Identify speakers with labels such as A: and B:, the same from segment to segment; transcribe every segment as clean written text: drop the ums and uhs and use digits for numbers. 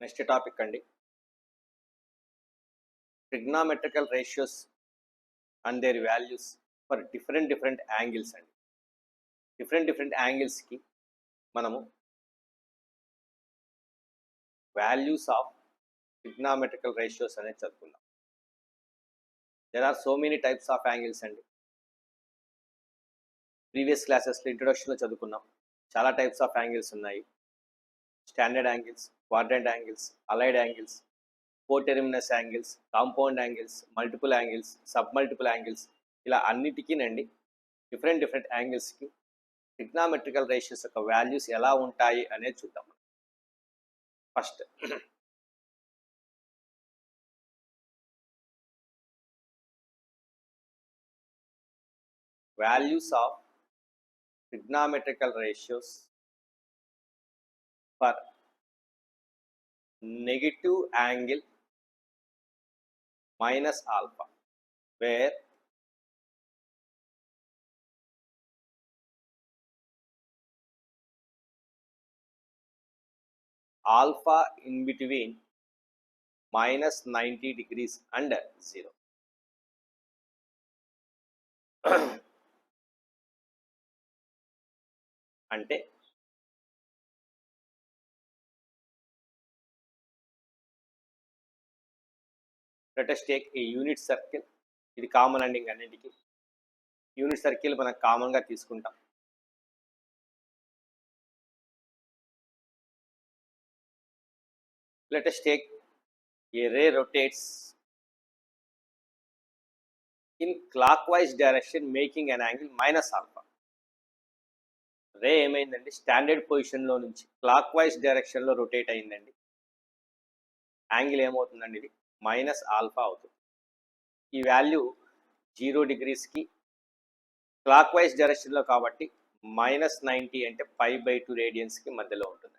A: Next topic అండి, trigonometrical ratios and their values for different angles అండి. Different యాంగిల్స్కి మనము వాల్యూస్ ఆఫ్ ట్రిగ్నామెట్రికల్ రేషియోస్ అనేది చదువుకుందాం. There are so many types of angles అండి. Previous క్లాసెస్లో ఇంట్రొడక్షన్లో చదువుకున్నాం. చాలా టైప్స్ ఆఫ్ యాంగిల్స్ ఉన్నాయి. Standard angles, quadrant angles, allied angles, coterminous angles, compound angles, multiple angles, sub multiple angles, ఇలా అన్నిటికీనండి డిఫరెంట్ యాంగిల్స్కి ట్రిగ్నామెట్రికల్ రేషియోస్ యొక్క వాల్యూస్ ఎలా ఉంటాయి అనేది చూద్దాం. First values of trigonometrical ratios for negative angle minus alpha, where alpha in between minus 90 degrees and 0. అంటే let us take a unit circle. ఇది కామన్ అండి, అన్నింటికి యూనిట్ సర్కిల్ మనం కామన్గా తీసుకుంటాం. let us take a ray rotates in clockwise direction making an angle minus alpha. రే ఏమైందండి, standard పొజిషన్లో నుంచి క్లాక్ వైజ్ డైరెక్షన్లో రొటేట్ అయిందండి. యాంగిల్ ఏమవుతుందండి, ఇది మైనస్ ఆల్ఫా అవుతుంది. ఈ వాల్యూ 0 degreesకి క్లాక్ వైజ్ డైరెక్షన్లో కాబట్టి -90 అంటే π/2 రేడియన్స్కి మధ్యలో ఉంటుంది.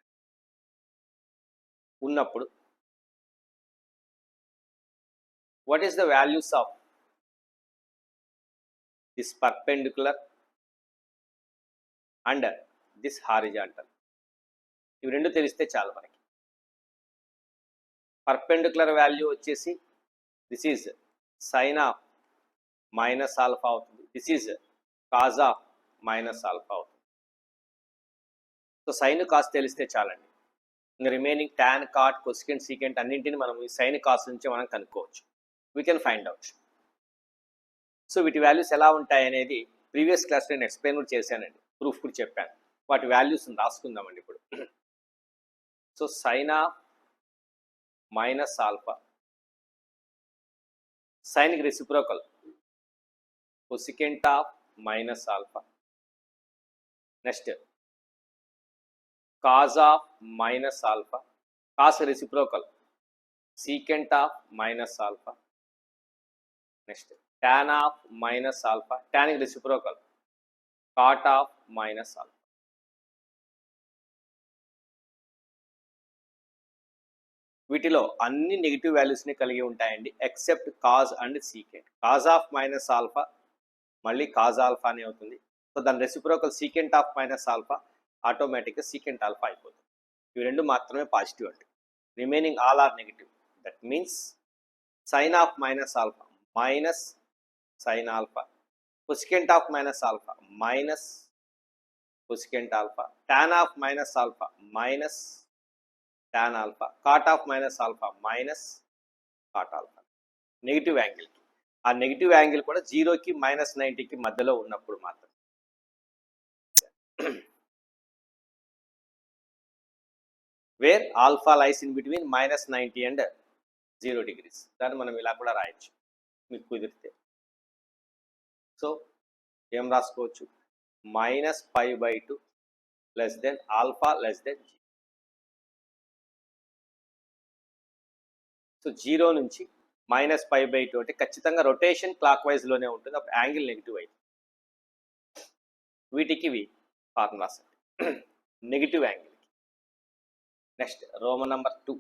A: ఉన్నప్పుడు what is the values of this perpendicular and this horizontal? ఇవి రెండు తెలిస్తే చాలు మనకి. పర్పెండిక్యులర్ వాల్యూ వచ్చేసి this is sine of minus alpha అవుతుంది, this is cos of minus alpha అవుతుంది. సో సైన్ కాస్ తెలిస్తే చాలండి, ఇంకా remaining tan, cot, cosecant, secant అన్నింటిని మనం ఈ సైన్ కాస్ నుంచి మనం కనుక్కోవచ్చు. We can find out. So వీటి వాల్యూస్ ఎలా ఉంటాయి అనేది ప్రీవియస్ క్లాస్లో నేను ఎక్స్ప్లెయిన్ కూడా చేశానండి, ప్రూఫ్ కూడా చెప్పాను. వాటి వాల్యూస్ రాసుకుందామండి ఇప్పుడు. So sine of minus alpha, సైన్కి reciprocal cosecant of minus alpha. Next cos of minus alpha, cos reciprocal secant of minus alpha. Next tan of minus alpha, టాన్కి reciprocal cot of minus alpha. వీటిలో అన్ని negative వాల్యూస్ని కలిగి ఉంటాయండి except cos and secant. Cos of minus alpha మళ్ళీ cos ఆల్ఫానే అవుతుంది. So దాని reciprocal secant of minus alpha ఆటోమేటిక్గా సీకెంట్ ఆల్ఫా అయిపోతుంది. ఇవి రెండు మాత్రమే పాజిటివ్ అండి, remaining all are negative. That means sine of minus alpha minus sine alpha, cosecant of minus alpha minus cosecant alpha, tan of minus alpha minus tan alpha, cot of minus alpha minus cot alpha. Negative యాంగిల్కి ఆ negative angle కూడా 0కి -90కి మధ్యలో ఉన్నప్పుడు మాత్రం. Where alpha lies in between -90 and 0 degrees. దాన్ని మనం ఇలా కూడా రాయొచ్చు మీకు కుదిరితే. సో ఏం రాసుకోవచ్చు, -π/2 less than alpha less than 0. So 0 నుంచి -π/2 అంటే ఖచ్చితంగా రొటేషన్ క్లాక్ వైజ్లోనే ఉంటుంది, అప్పుడు యాంగిల్ నెగిటివ్ అయింది. వీటికి ఇవి ఫార్ములాస్ నెగిటివ్ యాంగిల్కి. Next Roman number 2,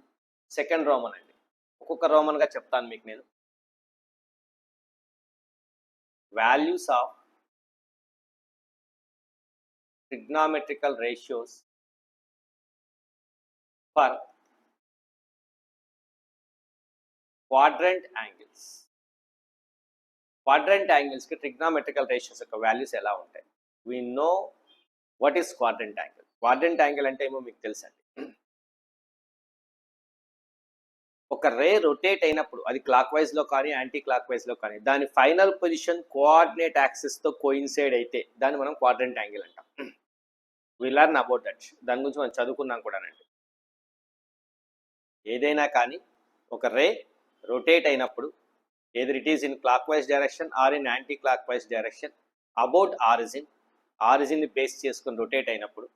A: second Roman అండి. ఒక్కొక్క రోమన్గా చెప్తాను మీకు నేను. Values of trigonometrical ratios for quadrant angles. Quadrant యాంగిల్స్కి ట్రిగ్నామెట్రికల్ రేషియోస్ యొక్క వాల్యూస్ ఎలా ఉంటాయి? We know what is quadrant angle. Quadrant angle అంటే ఏమో మీకు తెలుసండి. ఒక రే రొటేట్ అయినప్పుడు అది క్లాక్ వైజ్లో కానీ యాంటీ క్లాక్ వైజ్లో కానీ దాని ఫైనల్ పొజిషన్ కోఆర్డినేట్ యాక్సిస్తో కోయిన్సైడ్ అయితే దాన్ని మనం క్వాడ్రంట్ యాంగిల్ అంటాం. We learn about that. దాని గురించి మనం చదువుకున్నాం కూడానండి. ఏదైనా కానీ ఒక రే రొటేట్ అయినప్పుడు either it is in clockwise direction or in anti-clockwise direction about origin ని బేస్ చేసుకొని రొటేట్ అయినప్పుడు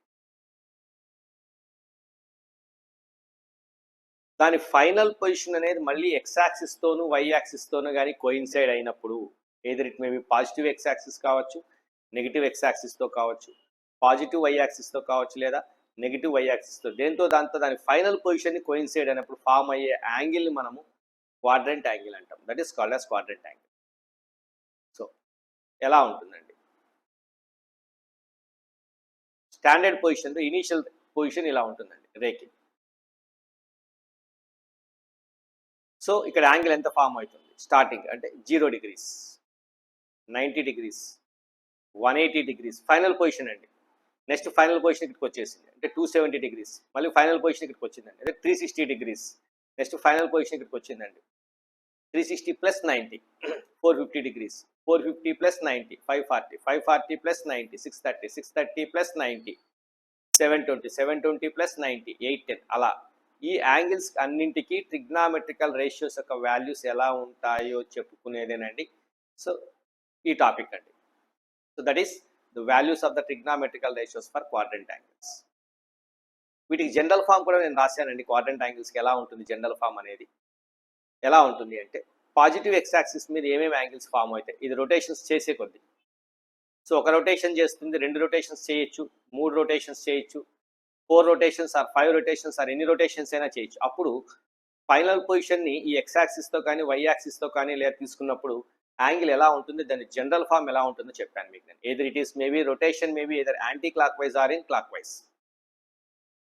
A: దాని ఫైనల్ పొజిషన్ అనేది మళ్ళీ ఎక్స్ యాక్సిస్ తోను వై యాక్సిస్ తోను కానీ కోయిన్సైడ్ అయినప్పుడు either it may be positive X axis కావచ్చు, నెగిటివ్ ఎక్స్ యాక్సిస్ తో కావచ్చు, పాజిటివ్ వై యాక్సిస్ తో కావచ్చు, లేదా నెగిటివ్ వై యాక్సిస్ తో, దాంతో దాని ఫైనల్ పొజిషన్ ని కోయిన్సైడ్ అయినప్పుడు ఫామ్ అయ్యే యాంగిల్ ని మనము క్వాడ్రంట్ యాంగిల్ అంటాం. That is called as quadrant angle. So ఎలా ఉంటుందండి? స్టాండర్డ్ పొజిషన్, ఇనీషియల్ పొజిషన్ ఇలా ఉంటుందండి రేకి. సో ఇక్కడ యాంగిల్ ఎంత ఫామ్ అవుతుంది? స్టార్టింగ్ అంటే 0 degrees, 90 degrees, 180 degrees final position అండి. నెక్స్ట్ ఫైనల్ పొజిషన్ ఇక్కడికి వచ్చేసింది అంటే 270 degrees. మళ్ళీ ఫైనల్ పొజిషన్ ఇక్కడికి వచ్చిందండి అంటే 360 degrees. నెక్స్ట్ ఫైనల్ పొజిషన్ ఇక్కడికి వచ్చిందండి 360 plus 90 450 degrees, 450 plus 90 540, 540 plus 90 630, 630 plus 90 720, 720 plus 90 810. అలా ఈ యాంగిల్స్ అన్నింటికి ట్రిగ్నామెట్రికల్ రేషియోస్ యొక్క వాల్యూస్ ఎలా ఉంటాయో చెప్పుకునేదేనండి. సో ఈ టాపిక్ అండి. So that is the values of the trigonometrical ratios for quadrant angles. వీటికి జనరల్ ఫామ్ కూడా నేను రాశానండి. క్వాడ్రంట్ యాంగిల్స్కి ఎలా ఉంటుంది జనరల్ ఫామ్ అనేది? ఎలా ఉంటుంది అంటే పాజిటివ్ ఎక్స్ యాక్సిస్ మీద ఏమేమి యాంగిల్స్ ఫామ్ అవుతాయి, ఇది రొటేషన్స్ చేసే కొద్ది. సో ఒక రొటేషన్ చేస్తుంది, 2 రొటేషన్స్ చేయొచ్చు, 3 రొటేషన్స్ చేయొచ్చు, 4 రొటేషన్స్ ఆర్ 5 రొటేషన్స్ ఆర్ ఎన్ని రొటేషన్స్ అయినా చేయొచ్చు. అప్పుడు ఫైనల్ పొజిషన్ని ఈ ఎక్స్ యాక్సిస్తో కానీ వై యాక్సిస్తో కానీ లేదా తీసుకున్నప్పుడు యాంగిల్ ఎలా ఉంటుంది, దాని జనరల్ ఫామ్ ఎలా ఉంటుందో చెప్పాను మీకు నేను. either it is maybe rotation maybe either anti clock wise or in clock wise.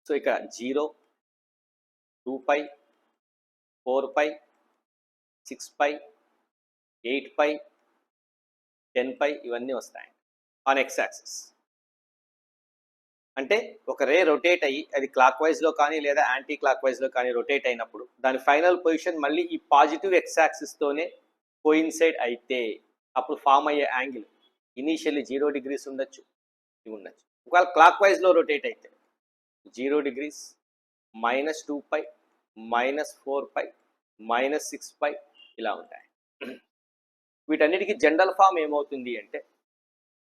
A: So ఇక 0, 2π, 4π, 6π, 8π, 10π ఇవన్నీ వస్తాయి ఆన్ ఎక్స్ యాక్సిస్. అంటే ఒక రే రొటేట్ అయ్యి అది క్లాక్ వైజ్లో కానీ లేదా యాంటీ క్లాక్ వైజ్లో కానీ రొటేట్ అయినప్పుడు దాని ఫైనల్ పొజిషన్ మళ్ళీ ఈ పాజిటివ్ ఎక్స్ యాక్సిస్తోనే కోయిన్సైడ్ అయితే అప్పుడు ఫామ్ అయ్యే యాంగిల్ ఇనీషియల్లీ 0 degrees ఉండొచ్చు, ఇవి ఉండొచ్చు. ఒకవేళ క్లాక్ వైజ్లో రొటేట్ అయితే 0 degrees, -2π, -4π, -6π ఇలా ఉంటాయి. వీటన్నిటికీ జనరల్ ఫామ్ ఏమవుతుంది అంటే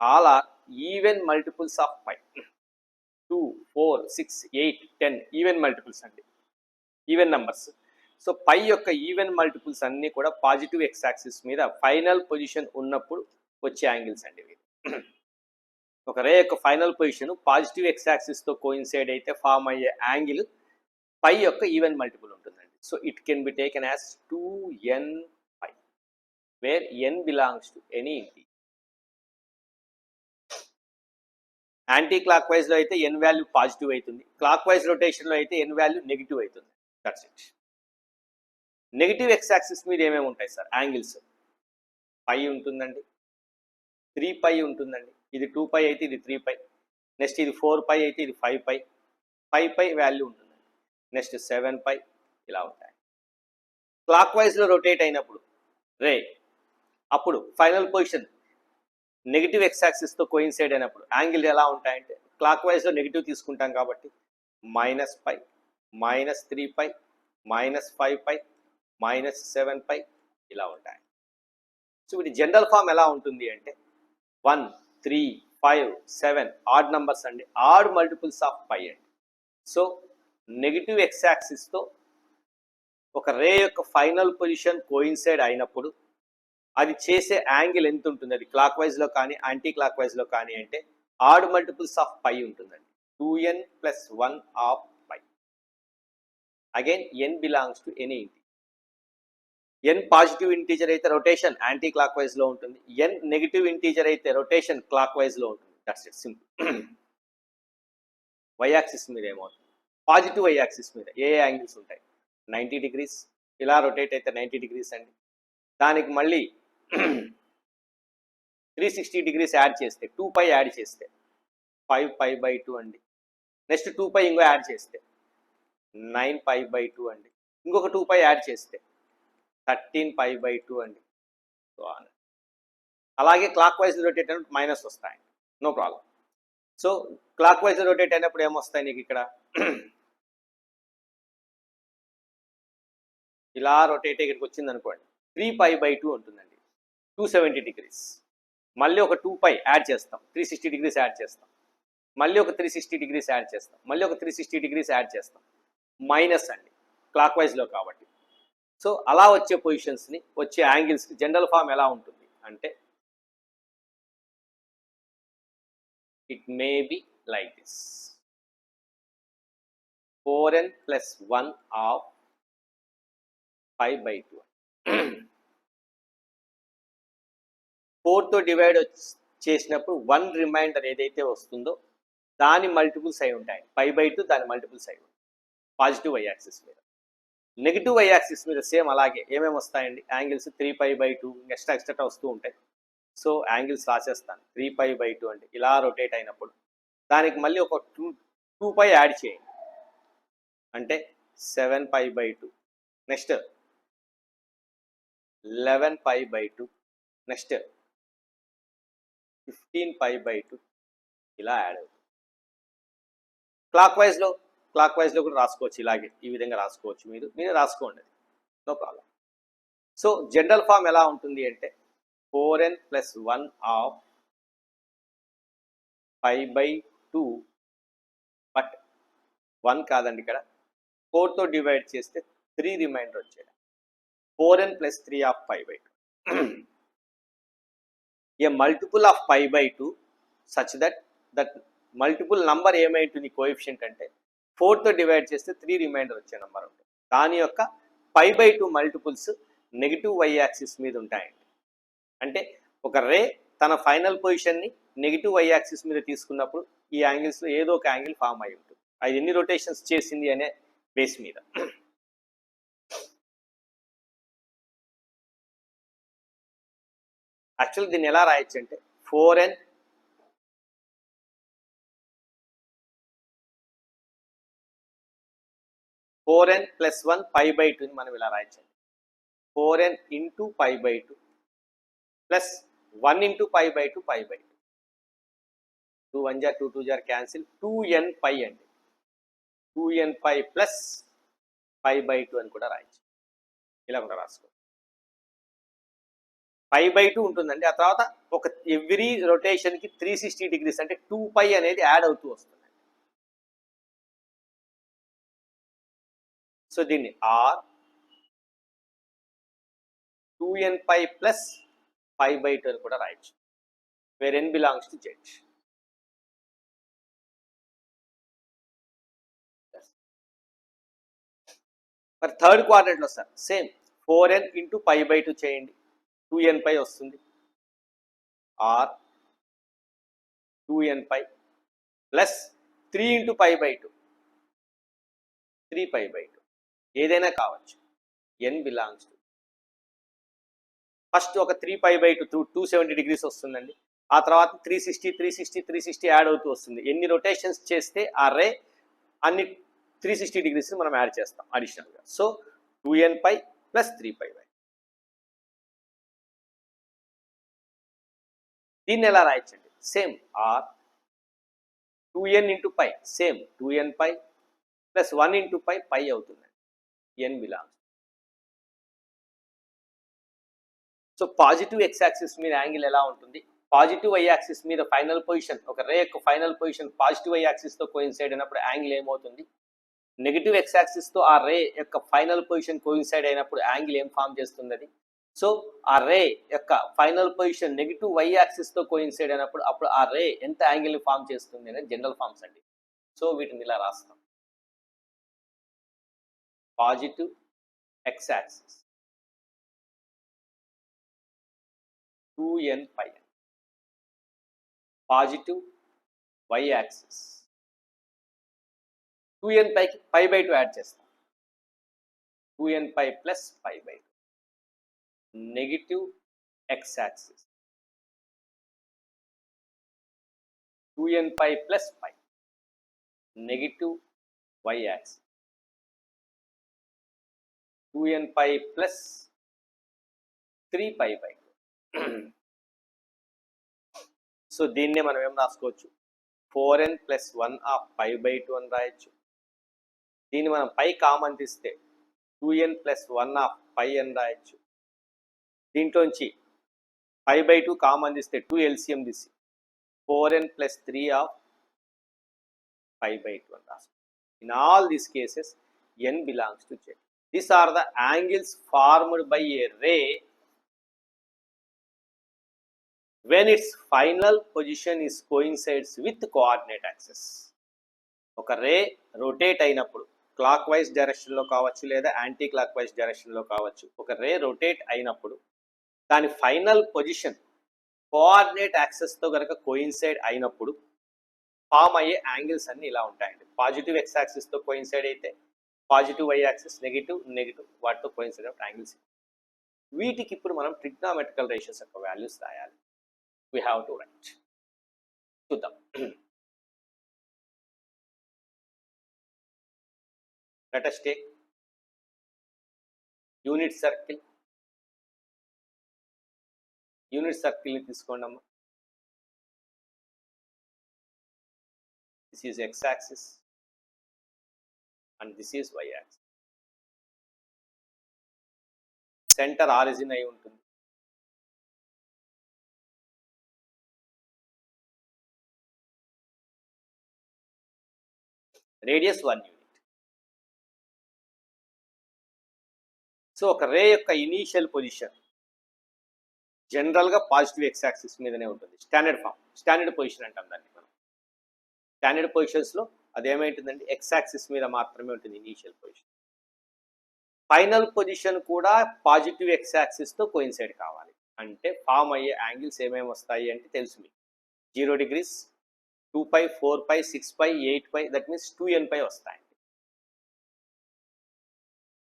A: all are even multiples of pi. 2, 4, 6, 8, 10 even multiples అండి, ఈవెన్ నంబర్స్. సో పై యొక్క ఈవెన్ మల్టిపుల్స్ అన్నీ కూడా పాజిటివ్ ఎక్స్ యాక్సిస్ మీద ఫైనల్ పొజిషన్ ఉన్నప్పుడు వచ్చే యాంగిల్స్ అండి ఇవి. ఒక రే యొక్క ఫైనల్ పొజిషన్ పాజిటివ్ ఎక్స్ యాక్సిస్తో కోయిన్సైడ్ అయితే ఫామ్ అయ్యే యాంగిల్ పై యొక్క ఈవెన్ మల్టిపుల్ ఉంటుందండి. So it can be taken as 2n pi, where n belongs to any integer. Anti clock వైజ్లో అయితే n వాల్యూ పాజిటివ్ అవుతుంది, క్లాక్ వైజ్ రొటేషన్లో అయితే n వాల్యూ నెగిటివ్ అవుతుంది. That's it. Negative X axis మీద ఏమేమి ఉంటాయి సార్ యాంగిల్స్? పై ఉంటుందండి, 3π ఉంటుందండి, ఇది 2π అయితే ఇది 3π, నెక్స్ట్ ఇది 4π అయితే ఇది 5π, 5π వాల్యూ ఉంటుందండి, నెక్స్ట్ 7π ఇలా ఉంటాయి. క్లాక్ వైజ్లో రొటేట్ అయినప్పుడు రే అప్పుడు ఫైనల్ పొజిషన్ నెగిటివ్ ఎక్స్ యాక్సిస్తో కోయిన్సైడ్ అయినప్పుడు యాంగిల్ ఎలా ఉంటాయంటే క్లాక్ వైజ్లో నెగిటివ్ తీసుకుంటాం కాబట్టి -π, -3π, -5π, -7π ఇలా ఉంటాయి. సో వీటి జనరల్ ఫామ్ ఎలా ఉంటుంది అంటే 1, 3, 5, 7 ఆడ్ నంబర్స్ అండి, ఆడ్ మల్టిపుల్స్ ఆఫ్ పై అండి. సో నెగిటివ్ ఎక్స్ యాక్సిస్తో ఒక రే యొక్క ఫైనల్ పొజిషన్ కోయిన్సైడ్ అయినప్పుడు అది చేసే యాంగిల్ ఎంత ఉంటుంది, అది క్లాక్ వైజ్లో కానీ యాంటీ క్లాక్ వైజ్లో కానీ అంటే ఆడ్ మల్టిపుల్స్ ఆఫ్ పై ఉంటుందండి, 2n + 1 of pi. Again n belongs to any integer. n positive integer అయితే రొటేషన్ యాంటీ క్లాక్ వైజ్లో ఉంటుంది, n నెగిటివ్ ఇంటీజర్ అయితే రొటేషన్ క్లాక్ వైజ్లో ఉంటుంది. That's it, simple. Y axis మీద ఏమవుతుంది? పాజిటివ్ వై యాక్సిస్ మీద ఏ యాంగిల్స్ ఉంటాయి? 90 degrees, ఇలా రొటేట్ అయితే 90 డిగ్రీస్ అండి. దానికి మళ్ళీ 360 డిగ్రీస్ యాడ్ చేస్తే 2π యాడ్ చేస్తే 5π/2 అండి. నెక్స్ట్ 2π ఇంకో యాడ్ చేస్తే 9π/2 అండి. ఇంకొక 2π యాడ్ చేస్తే 13π/2 అండి. అలాగే క్లాక్ వైజ్ రొటేట్ అయినప్పుడు మైనస్ వస్తాయి, no problem. So clockwise rotate అయినప్పుడు ఏమొస్తాయి నీకు ఇక్కడ ఇలా రొటేట్ ఇక్కడికి వచ్చింది అనుకోండి 3π/2 ఉంటుందండి, 270 డిగ్రీస్. మళ్ళీ ఒక 2π యాడ్ చేస్తాం, 360 డిగ్రీస్ యాడ్ చేస్తాం, మళ్ళీ ఒక 360 డిగ్రీస్ యాడ్ చేస్తాం, మళ్ళీ ఒక 360 డిగ్రీస్ యాడ్ చేస్తాం, మైనస్ అండి క్లాక్ వైజ్లో కాబట్టి. సో అలా వచ్చే పొజిషన్స్ని, వచ్చే యాంగిల్స్కి జనరల్ ఫామ్ ఎలా ఉంటుంది అంటే it may be like this: 4n plus 1 of 5/2. 4 తో డివైడ్ చేసినప్పుడు 1 రిమైండర్ ఏదైతే వస్తుందో దాని మల్టిపుల్స్ అయి ఉంటాయి. 5/2 దాని మల్టిపుల్స్ అయి ఉంటాయి పాజిటివ్ వై యాక్సిస్ మీద. నెగిటివ్ వై యాక్సిస్ మీద సేమ్ అలాగే ఏమేమి వస్తాయండి, యాంగిల్స్ 3π/2 ఎక్స్ట్రా వస్తూ ఉంటాయి. So angles రాసేస్తాను. 3π/2 అంటే ఇలా రొటేట్ అయినప్పుడు దానికి మళ్ళీ ఒక 2π యాడ్ చేయండి, అంటే 7π/2. నెక్స్ట్ 11π/2, నెక్స్ట్ 15π/2 ఇలా యాడ్ అవుతుంది. క్లాక్ వైజ్లో కూడా రాసుకోవచ్చు, ఇలాగే ఈ విధంగా రాసుకోవచ్చు. మీరు రాసుకోండి, no problem. So general form ఎలా ఉంటుంది అంటే 4n plus 1 of 5/2, బట్ 1 కాదండి, ఇక్కడ 4తో డివైడ్ చేస్తే 3 రిమైండర్ వచ్చేది. 4n plus 3 of 5/2. A multiple of 5/2 such that multiple number ఏమైంటుంది కోఎఫిషియంట్ అంటే 4తో డివైడ్ చేస్తే 3 రిమైండర్ వచ్చే నెంబర్ ఉంటుంది. దాని యొక్క 5/2 మల్టిపుల్స్ నెగిటివ్ వై యాక్సిస్ మీద ఉంటాయండి. అంటే ఒక రే తన ఫైనల్ పొజిషన్ని నెగిటివ్ వై యాక్సిస్ మీద తీసుకున్నప్పుడు ఈ యాంగిల్స్లో ఏదో ఒక యాంగిల్ ఫామ్ అయి ఉంటుంది, అది ఎన్ని రొటేషన్స్ చేసింది అనే బేస్ మీద. యాక్చువల్ దీన్ని ఎలా రాయొచ్చు అంటే 4n plus 1 π/2 మనం ఇలా రాయొచ్చండి. 4n into π/2 plus 1 into π/2 π/2. 2 1 jar 2 2 jar cancel, 2nπ అండి. 2nπ ప్లస్ π/2 అని కూడా రాయొచ్చు, ఇలా కూడా రాసుకో. 5/2 ఉంటుందండి. ఆ తర్వాత ఒక ఎవ్రీ రొటేషన్కి 360 డిగ్రీస్ అంటే 2π అనేది యాడ్ అవుతూ వస్తుంది. సో దీన్ని ఆర్ 2nπ ప్లస్ π/2 అని కూడా రాయొచ్చు, where n belongs to z. మరి థర్డ్ క్వాడ్రంట్లో సార్ సేమ్ 4n into π/2 చేయండి, 2nπ వస్తుంది. ఆర్ 2nπ ప్లస్ 3 into π/2, 3π/2 ఏదైనా కావచ్చు, n బిలాంగ్స్ టు. ఫస్ట్ ఒక 3π/2 270 డిగ్రీస్ వస్తుందండి. ఆ తర్వాత 360 360 360 యాడ్ అవుతూ వస్తుంది. ఎన్ని రొటేషన్స్ చేస్తే ఆ రే అన్ని 360 డిగ్రీస్ మనం యాడ్ చేస్తాం అడిషనల్గా. So 2nπ plus 3π/2. దీన్ని ఎలా రాయొచ్చండి, same or 2n into π, same 2nπ plus 1 into π, π అవుతుందండి, n belongs. So positive X axis మీద యాంగిల్ ఎలా ఉంటుంది, పాజిటివ్ వై యాక్సిస్ మీద ఫైనల్ పొజిషన్, ఒక రే యొక్క ఫైనల్ పొజిషన్ పాజిటివ్ వై యాక్సిస్తో కోయిన్సైడ్ అయినప్పుడు యాంగిల్ ఏమవుతుంది, నెగిటివ్ ఎక్స్ యాక్సిస్తో ఆ రే యొక్క ఫైనల్ పొజిషన్ కోయిన్సైడ్ అయినప్పుడు యాంగిల్ ఏం ఫామ్ చేస్తుంది అది. సో ఆ రే యొక్క ఫైనల్ పొజిషన్ నెగిటివ్ వై యాక్సిస్తో కోయిన్సైడ్ అయినప్పుడు అప్పుడు ఆ రే ఎంత యాంగిల్ని ఫామ్ చేస్తుంది అనేది జనరల్ ఫార్మ్స్ అండి. సో వీటిని ఇలా రాస్తాం, positive X axis 2nπ, positive y axis 2nπకి π/2 యాడ్ చేస్తాం, 2n pi plus pi by 2. Negative x-axis 2n pi plus pi. Negative y-axis 2n pi plus 3 pi by 2. So దీన్నే మనం ఏం రాసుకోవచ్చు, 4n plus 1 of pi by 2 అని రాయొచ్చు. దీన్ని మనం పై కామన్ తీస్తే 2n plus 1 of pi అని రాయొచ్చు. దీంట్లోంచి pi by 2 కామన్ తీస్తే 2 LCM తీసి 4n plus 3 of pi by 2 అని రాసుకోవచ్చు. In all these cases, n belongs to Z. These are the angles formed by a ray when its final position is coincides with coordinate axis. ఒక ray rotate అయినప్పుడు clock wise డైరెక్షన్లో కావచ్చు లేదా anti clock wise డైరెక్షన్లో కావచ్చు, ఒక ray rotate అయినప్పుడు దాని ఫైనల్ పొజిషన్ కోఆర్డినేట్ యాక్సెస్తో కనుక కోయిన్సైడ్ అయినప్పుడు ఫామ్ అయ్యే యాంగిల్స్ అన్ని ఇలా ఉంటాయండి. పాజిటివ్ ఎక్స్ యాక్సిస్తో కోయిన్సైడ్ అయితే positive y axis, negative negative, వాటితో కోయిన్సైడ్ అయిన యాంగిల్స్. వీటికి ఇప్పుడు మనం ట్రిగ్నామెట్రికల్ రేషియోస్ యొక్క వాల్యూస్ రాయాలి. We have to write. చూద్దాం. Let us take unit circle. Unit సర్కిల్ని తీసుకోండి అమ్మా. This is x axis and this is y axis. Centre origin అయి ఉంటుంది. Radius 1 unit. సో ఒక రే యొక్క ఇనీషియల్ పొజిషన్ జనరల్గా పాజిటివ్ ఎక్స్ యాక్సిస్ మీదనే ఉంటుంది. స్టాండర్డ్ ఫామ్, స్టాండర్డ్ పొజిషన్ అంటాం దాన్ని మనం. స్టాండర్డ్ పొజిషన్స్లో అదేమైంటుందండి, ఎక్స్ యాక్సిస్ మీద మాత్రమే ఉంటుంది ఇనీషియల్ పొజిషన్. ఫైనల్ పొజిషన్ కూడా పాజిటివ్ ఎక్స్ యాక్సిస్తో కోయిన్సైడ్ కావాలి. అంటే ఫామ్ అయ్యే యాంగిల్స్ ఏమేమి వస్తాయి అంటే తెలుసు మీకు. 0 degrees, 2 pi, 4 pi, 6 pi, 8 pi, that means 2n pi వస్తాయండి.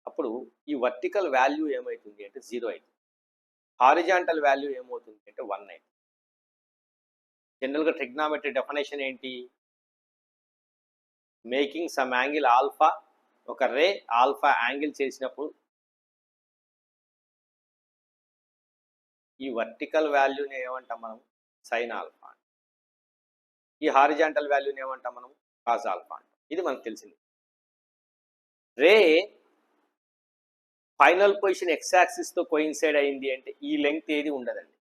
A: అప్పుడు ఈ వర్టికల్ వాల్యూ ఏమవుతుంది అంటే 0 అవుతుంది. హారిజాంటల్ వాల్యూ ఏమవుతుంది అంటే 1 అవుతుంది. జనరల్గా ట్రిగ్నామెట్రీ డెఫినేషన్ ఏంటి, మేకింగ్ సమ్ యాంగిల్ ఆల్ఫా. ఒక రే ఆల్ఫా యాంగిల్ చేసినప్పుడు ఈ వర్టికల్ వాల్యూని ఏమంటాం మనం, సైన్ ఆల్ఫా. ఈ హారిజాంటల్ వాల్యూని ఏమంటాం మనం, కాస్ ఆల్ఫా అంటాం. ఇది మనకు తెలిసింది. రే ఫైనల్ పొజిషన్ ఎక్స్ యాక్సిస్తో కోయిన్సైడ్ అయింది అంటే ఈ లెంగ్త్ ఏది ఉండదండి.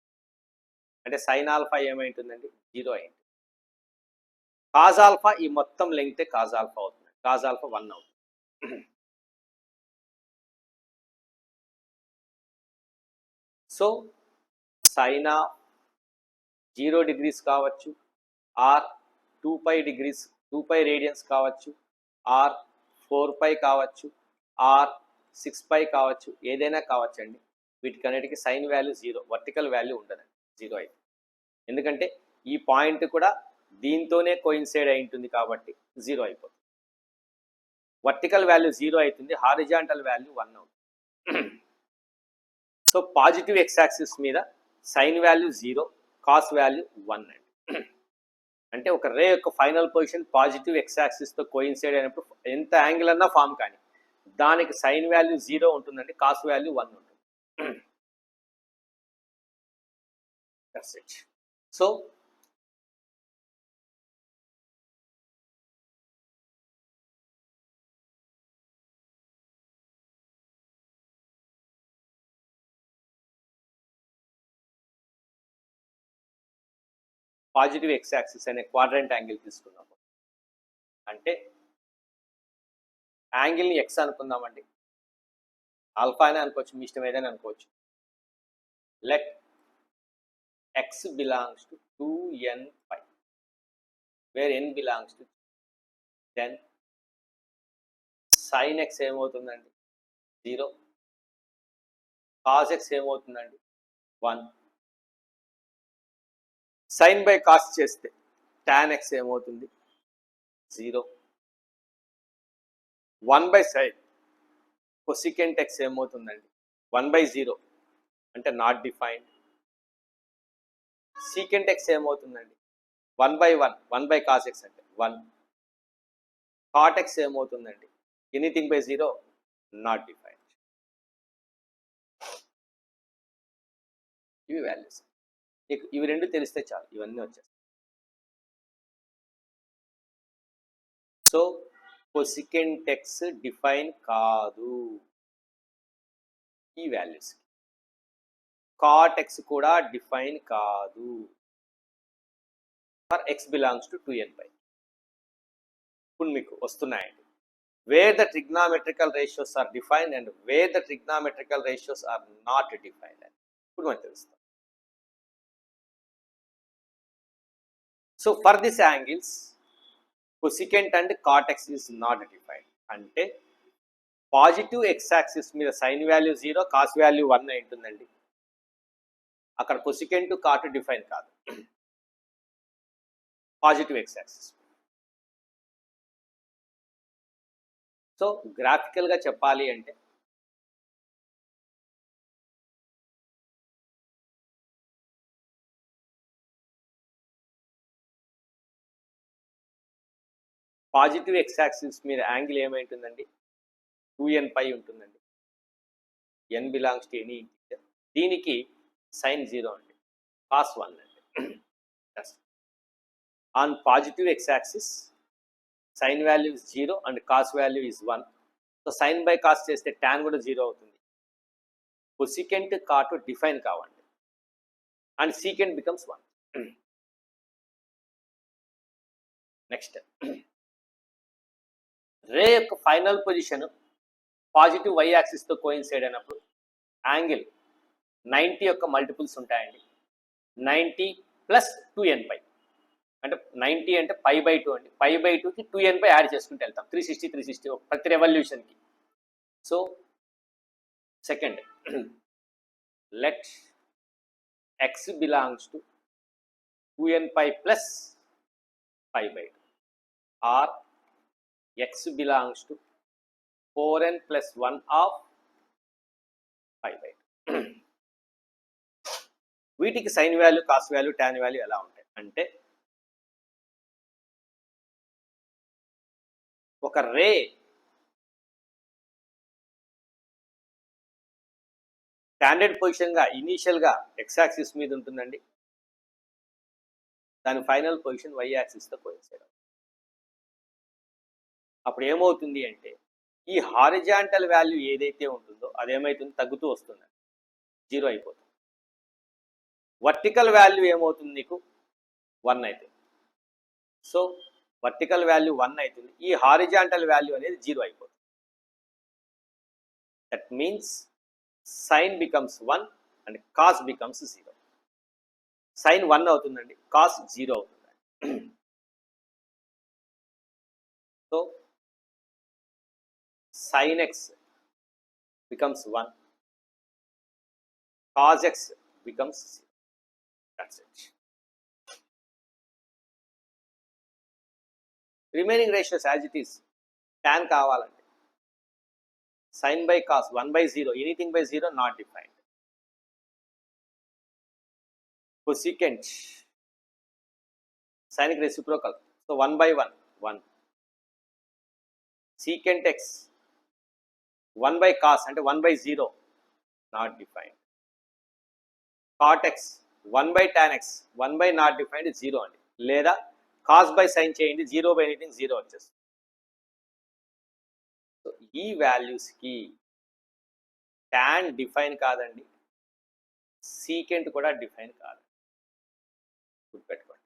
A: అంటే సైన్ ఆల్ఫా ఏమైంటుందండి, 0 అయింది. కాజ్ ఆల్ఫా ఈ మొత్తం లెంగ్తే కాజ్ ఆల్ఫా అవుతుంది. కాజ్ ఆల్ఫా 1 అవుతుంది. సో సైన్ ఆఫ్ 0 degrees కావచ్చు, or 2 pi degrees, 2 pi radians కావచ్చు, ఆర్ 4 pi కావచ్చు, ఆర్ 6 pi కావచ్చు, ఏదైనా కావచ్చండి. వీటికన్నిటికీ సైన్ వాల్యూ 0, వర్టికల్ వాల్యూ ఉండదండి, 0 అయితే. ఎందుకంటే ఈ పాయింట్ కూడా దీంతోనే కోయిన్సైడ్ అయి ఉంటుంది కాబట్టి 0 అయిపోతుంది. వర్టికల్ వాల్యూ 0 అవుతుంది, హారిజాంటల్ వాల్యూ 1 అవుతుంది. సో పాజిటివ్ ఎక్స్ యాక్సిస్ మీద సైన్ వాల్యూ 0, కాస్ వాల్యూ 1 అండి. అంటే ఒక రే యొక్క ఫైనల్ పొజిషన్ పాజిటివ్ ఎక్స్ యాక్సిస్తో కోయిన్సైడ్ అయినప్పుడు ఎంత యాంగిల్ అన్నా ఫామ్ కానీ దానికి సైన్ వాల్యూ 0 ఉంటుందండి, కాస్ వాల్యూ 1 ఉంటుంది. That's it. So positive X axis అనే క్వాడ్రంట్ యాంగిల్ తీసుకున్నాము అంటే యాంగిల్ని ఎక్స్ అనుకుందామండి, ఆల్ఫా అనే అనుకోవచ్చు, మీ ఇష్టం ఏదైనా అనుకోవచ్చు. Let X belongs to 2n pi, where n belongs to 10. Sine X ఏమవుతుందండి 0, కాస్ ఎక్స్ ఏమవుతుందండి 1. సైన్ బై కాస్ చేస్తే టాన్ ఎక్స్ ఏమవుతుంది 0. 1 by సైన్ కొసికెంట్ ఎక్స్ ఏమవుతుందండి 1/0 అంటే నాట్ డిఫైన్డ్. సీకెంట్ ఎక్స్ ఏమవుతుందండి 1/1 1 cos x అంటే 1. cot x ఏమవుతుందండి anything by 0 not defined. ఇవి వాల్యూస్. మీకు ఇవి రెండు తెలిస్తే చాలు, ఇవన్నీ వచ్చేస్తాయి. సో కొసికెంట్ ఎక్స్ డిఫైన్ కాదు ఈ వాల్యూస్. cot x కూడా డిఫైన్ కాదు for x belongs to 2n/. ఇప్పుడు మీకు వస్తున్నాయండి where the trigonometrical ratios are defined and where the trigonometrical ratios are not defined అని ఇప్పుడు మనకు తెలుస్తాం. So for this angles cosecant and cot x is not defined. అంటే positive X axis మీద sine value 0 cos value 1 అయి ఉంటుందండి. అక్కడ cosecant cot define కాదు పాజిటివ్ ఎక్స్ యాక్సిస్. సో గ్రాఫికల్గా చెప్పాలి అంటే పాజిటివ్ ఎక్స్ యాక్సిస్ మీద యాంగిల్ ఏమైంటుందండి 2n/. ఉంటుందండి. n belongs to any integer. దీనికి సైన్ 0 అండి, కాస్ 1 అండి. On positive X axis sine value is 0 and cos value is 1. So sine by cos చేస్తే tan కూడా 0 అవుతుంది. కొసికెంట్ కాట్ డిఫైన్ కావండి and secant becomes 1. Next ray యొక్క final position positive y యాక్సిస్తో coincide అయినప్పుడు angle 90 యొక్క multiples ఉంటాయండి. 90 plus 2n/. అంటే 90 అంటే π/2 అండి. π/2కి 2n/. యాడ్ చేసుకుంటూ వెళ్తాం. 360 ప్రతి రెవల్యూషన్కి. So second let x belongs to 2n/. Plus π/2 or x belongs to 4n plus 1 of π/2. వీటికి sine value cos value tan value ఎలా ఉంటాయి అంటే ఒక రే స్టాండర్డ్ పొజిషన్గా ఇనీషియల్గా ఎక్స్ యాక్సిస్ మీద ఉంటుందండి. దాని ఫైనల్ పొజిషన్ వై యాక్సిస్తో కోయిన్సైడ్ అవుతుంది. అప్పుడు ఏమవుతుంది అంటే ఈ హారిజాంటల్ వాల్యూ ఏదైతే ఉంటుందో అదేమవుతుంది తగ్గుతూ వస్తుంది, 0 అయిపోతుంది. వర్టికల్ వాల్యూ ఏమవుతుంది నీకు 1 అవుతుంది. సో వర్టికల్ వాల్యూ 1 అవుతుంది. ఈ హారిజాంటల్ వాల్యూ అనేది 0 అయిపోతుంది. That means sine becomes 1 and cos becomes 0. Sine 1 అవుతుందండి, కాస్ 0 అవుతుంది. So sin x becomes 1, cos x becomes 0. That's it. Remaining ratios as it is. Tan కావాలంటే sin by cos 1/0, anything by 0 not defined. Cosecant sin reciprocal, so 1/1 1. Secant x 1 cos అంటే 1/0 not defined. cot x 1 tan x 1 not defined 0 అండి. లేదా cos sin చేయండి 0 anything 0 వచ్చేస్తుంది. So ఈ వాల్యూస్కి tan define కాదండి, secant కూడా డిఫైన్ కాదు, గుర్తుపెట్టుకోండి.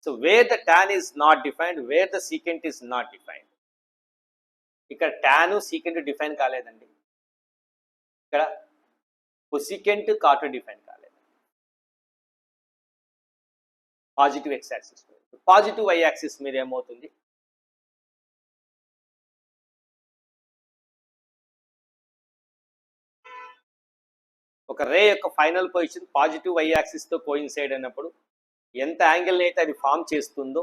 A: So where the tan is not defined, where the secant is not defined. ఇక్కడ tan సీకెంట్ డిఫైన్ కాలేదండి. ఇక్కడ కొసికెంట్ కాట్ డిఫైన్ కాలేదు. పాజిటివ్ ఎక్స్ యాక్సిస్ మీద, పాజిటివ్ వై యాక్సిస్ మీద ఏమవుతుంది ఒక రే యొక్క ఫైనల్ పొజిషన్ పాజిటివ్ వై యాక్సిస్తో కోయిన్సైడ్ అయినప్పుడు ఎంత యాంగిల్ అయితే అది ఫామ్ చేస్తుందో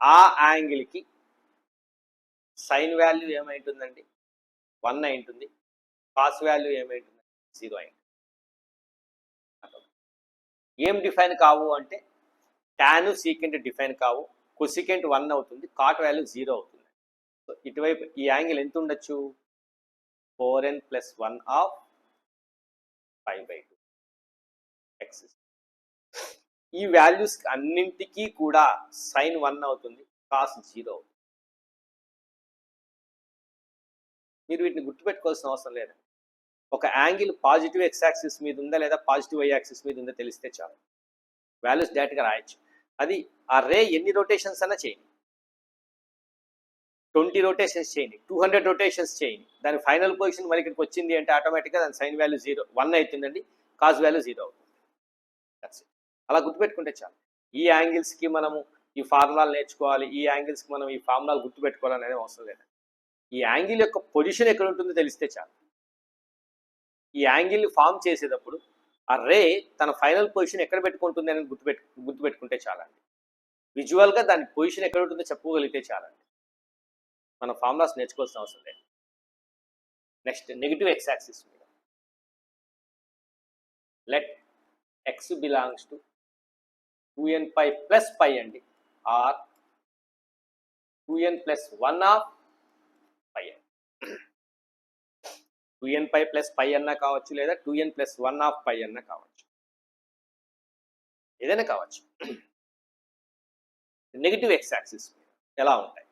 A: ఆ యాంగిల్కి సైన్ వాల్యూ ఏమైంటుందండి 1 అయింటుంది, కాస్ వాల్యూ ఏమైంటుంది 0 అయింటుంది. ఏం డిఫైన్ కావు అంటే టాన్ సీకెంట్ డిఫైన్ కావు, కొసికెంట్ 1 అవుతుంది, కాట్ వాల్యూ 0 అవుతుంది. సో ఇటువైపు ఈ యాంగిల్ ఎంత ఉండొచ్చు 4n + 1 ఆఫ్ 5/2 x. ఈ వాల్యూస్ అన్నింటికీ కూడా సైన్ 1 అవుతుంది, కాస్ 0 అవుతుంది. మీరు వీటిని గుర్తుపెట్టుకోవాల్సిన అవసరం లేదు. ఒక యాంగిల్ పాజిటివ్ ఎక్స్ యాక్సిస్ మీద ఉందా లేదా పాజిటివ్ వై యాక్సిస్ మీద ఉందా తెలిస్తే చాలు, వాల్యూస్ డైరెక్ట్గా రాయొచ్చు. అది ఆ రే ఎన్ని రొటేషన్స్ అన్నా చేయండి, 20 రొటేషన్స్ చేయండి, 200 రొటేషన్స్ చేయండి, దాని ఫైనల్ పొజిషన్ మరి ఇక్కడికి వచ్చింది అంటే ఆటోమేటిక్గా దాని సైన్ వాల్యూ 1 అవుతుందండి, కాస్ వాల్యూ 0 అవుతుంది. అలా గుర్తుపెట్టుకుంటే చాలు. ఈ యాంగిల్స్కి మనము ఈ ఫార్ములాలు నేర్చుకోవాలి, ఈ యాంగిల్స్కి మనం ఈ ఫార్ములాలు గుర్తుపెట్టుకోవాలనేది అవసరం లేదు. ఈ యాంగిల్ యొక్క పొజిషన్ ఎక్కడ ఉంటుందో తెలిస్తే చాలు. ఈ యాంగిల్ ఫామ్ చేసేటప్పుడు ఆ రే తన ఫైనల్ పొజిషన్ ఎక్కడ పెట్టుకుంటుంది అనేది గుర్తుపెట్టుకుంటే చాలండి. విజువల్గా దాని పొజిషన్ ఎక్కడ ఉంటుందో చెప్పుకోగలిగితే చాలండి. మన ఫార్ములాస్ నేర్చుకోవాల్సిన అవసరం లేదు. నెక్స్ట్ నెగిటివ్ ఎక్స్ యాక్సిస్ మీద let X belongs to 2n pi plus pi అండి, or 2n + 1 of pi. 2n pi plus pi అన్నా కావచ్చు, లేదా 2n + 1 ఆఫ్ పై అన్నా కావచ్చు, ఏదైనా కావచ్చు. నెగిటివ్ ఎక్స్ యాక్సిస్ ఎలా ఉంటాయి?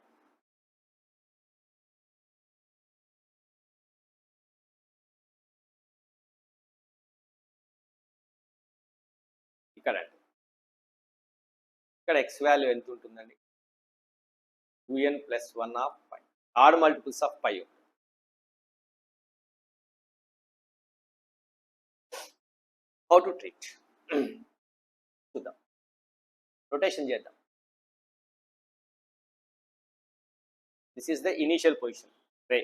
A: ఇక్కడ ఎక్స్ వాల్యూ ఎంత ఉంటుందండి 2n + 1 of pi, odd multiples of pi. How to treat చూద్దాం, రొటేషన్ చేద్దాం. This is the initial position, ray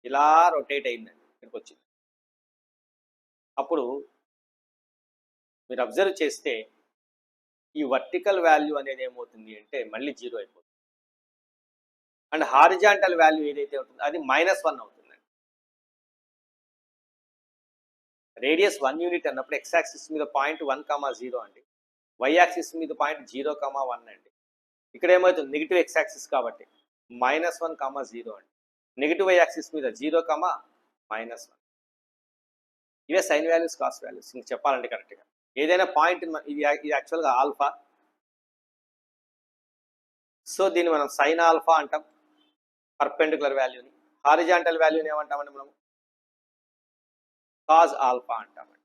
A: ఇలా రొటేట్ అయిందండి, ఇక్కడికి వచ్చింది. అప్పుడు మీరు అబ్జర్వ్ చేస్తే ఈ వర్టికల్ వాల్యూ అనేది ఏమవుతుంది అంటే మళ్ళీ 0 అయిపోతుంది, అండ్ హారిజాంటల్ వాల్యూ ఏదైతే ఉంటుందో అది -1 అవుతుందండి. రేడియస్ 1 యూనిట్ అన్నప్పుడు ఎక్స్ యాక్సిస్ మీద పాయింట్ 1,0 అండి, వై యాక్సిస్ మీద పాయింట్ 0,1 అండి. ఇక్కడ ఏమవుతుంది నెగిటివ్ ఎక్స్ యాక్సిస్ కాబట్టి -1,0 అండి, నెగిటివ్ వై యాక్సిస్ మీద 0,-1. ఇవే సైన్ వాల్యూస్, కాస్ వాల్యూస్. ఇంక చెప్పాలంటే కరెక్ట్గా ఏదైనా పాయింట్ ఇది యాక్చువల్గా ఆల్ఫా, సో దీన్ని మనం సైన్ ఆల్ఫా అంటాం, పర్పెండికులర్ వాల్యూని. హారిజాంటల్ వాల్యూని ఏమంటామండి మనం కాజ్ ఆల్ఫా అంటామండి.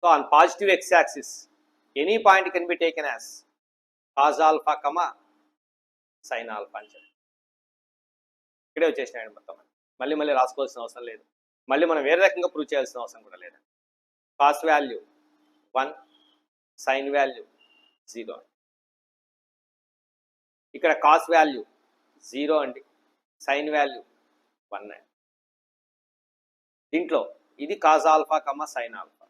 A: So on positive X axis any point can be taken as cos alpha, sine alpha అని చెప్పి ఇక్కడే వచ్చేసినాయండి మొత్తం. మళ్ళీ రాసుకోవాల్సిన అవసరం లేదు, మళ్ళీ మనం వేరే రకంగా ప్రూవ్ చేయాల్సిన అవసరం కూడా లేదు. Cos value 1, sign value 0. ఇక్కడ కాస్ వాల్యూ 0 అండి, సైన్ వాల్యూ 1 అండి. దీంట్లో ఇది కాజ్ ఆల్ఫా, సైన్ ఆల్ఫా,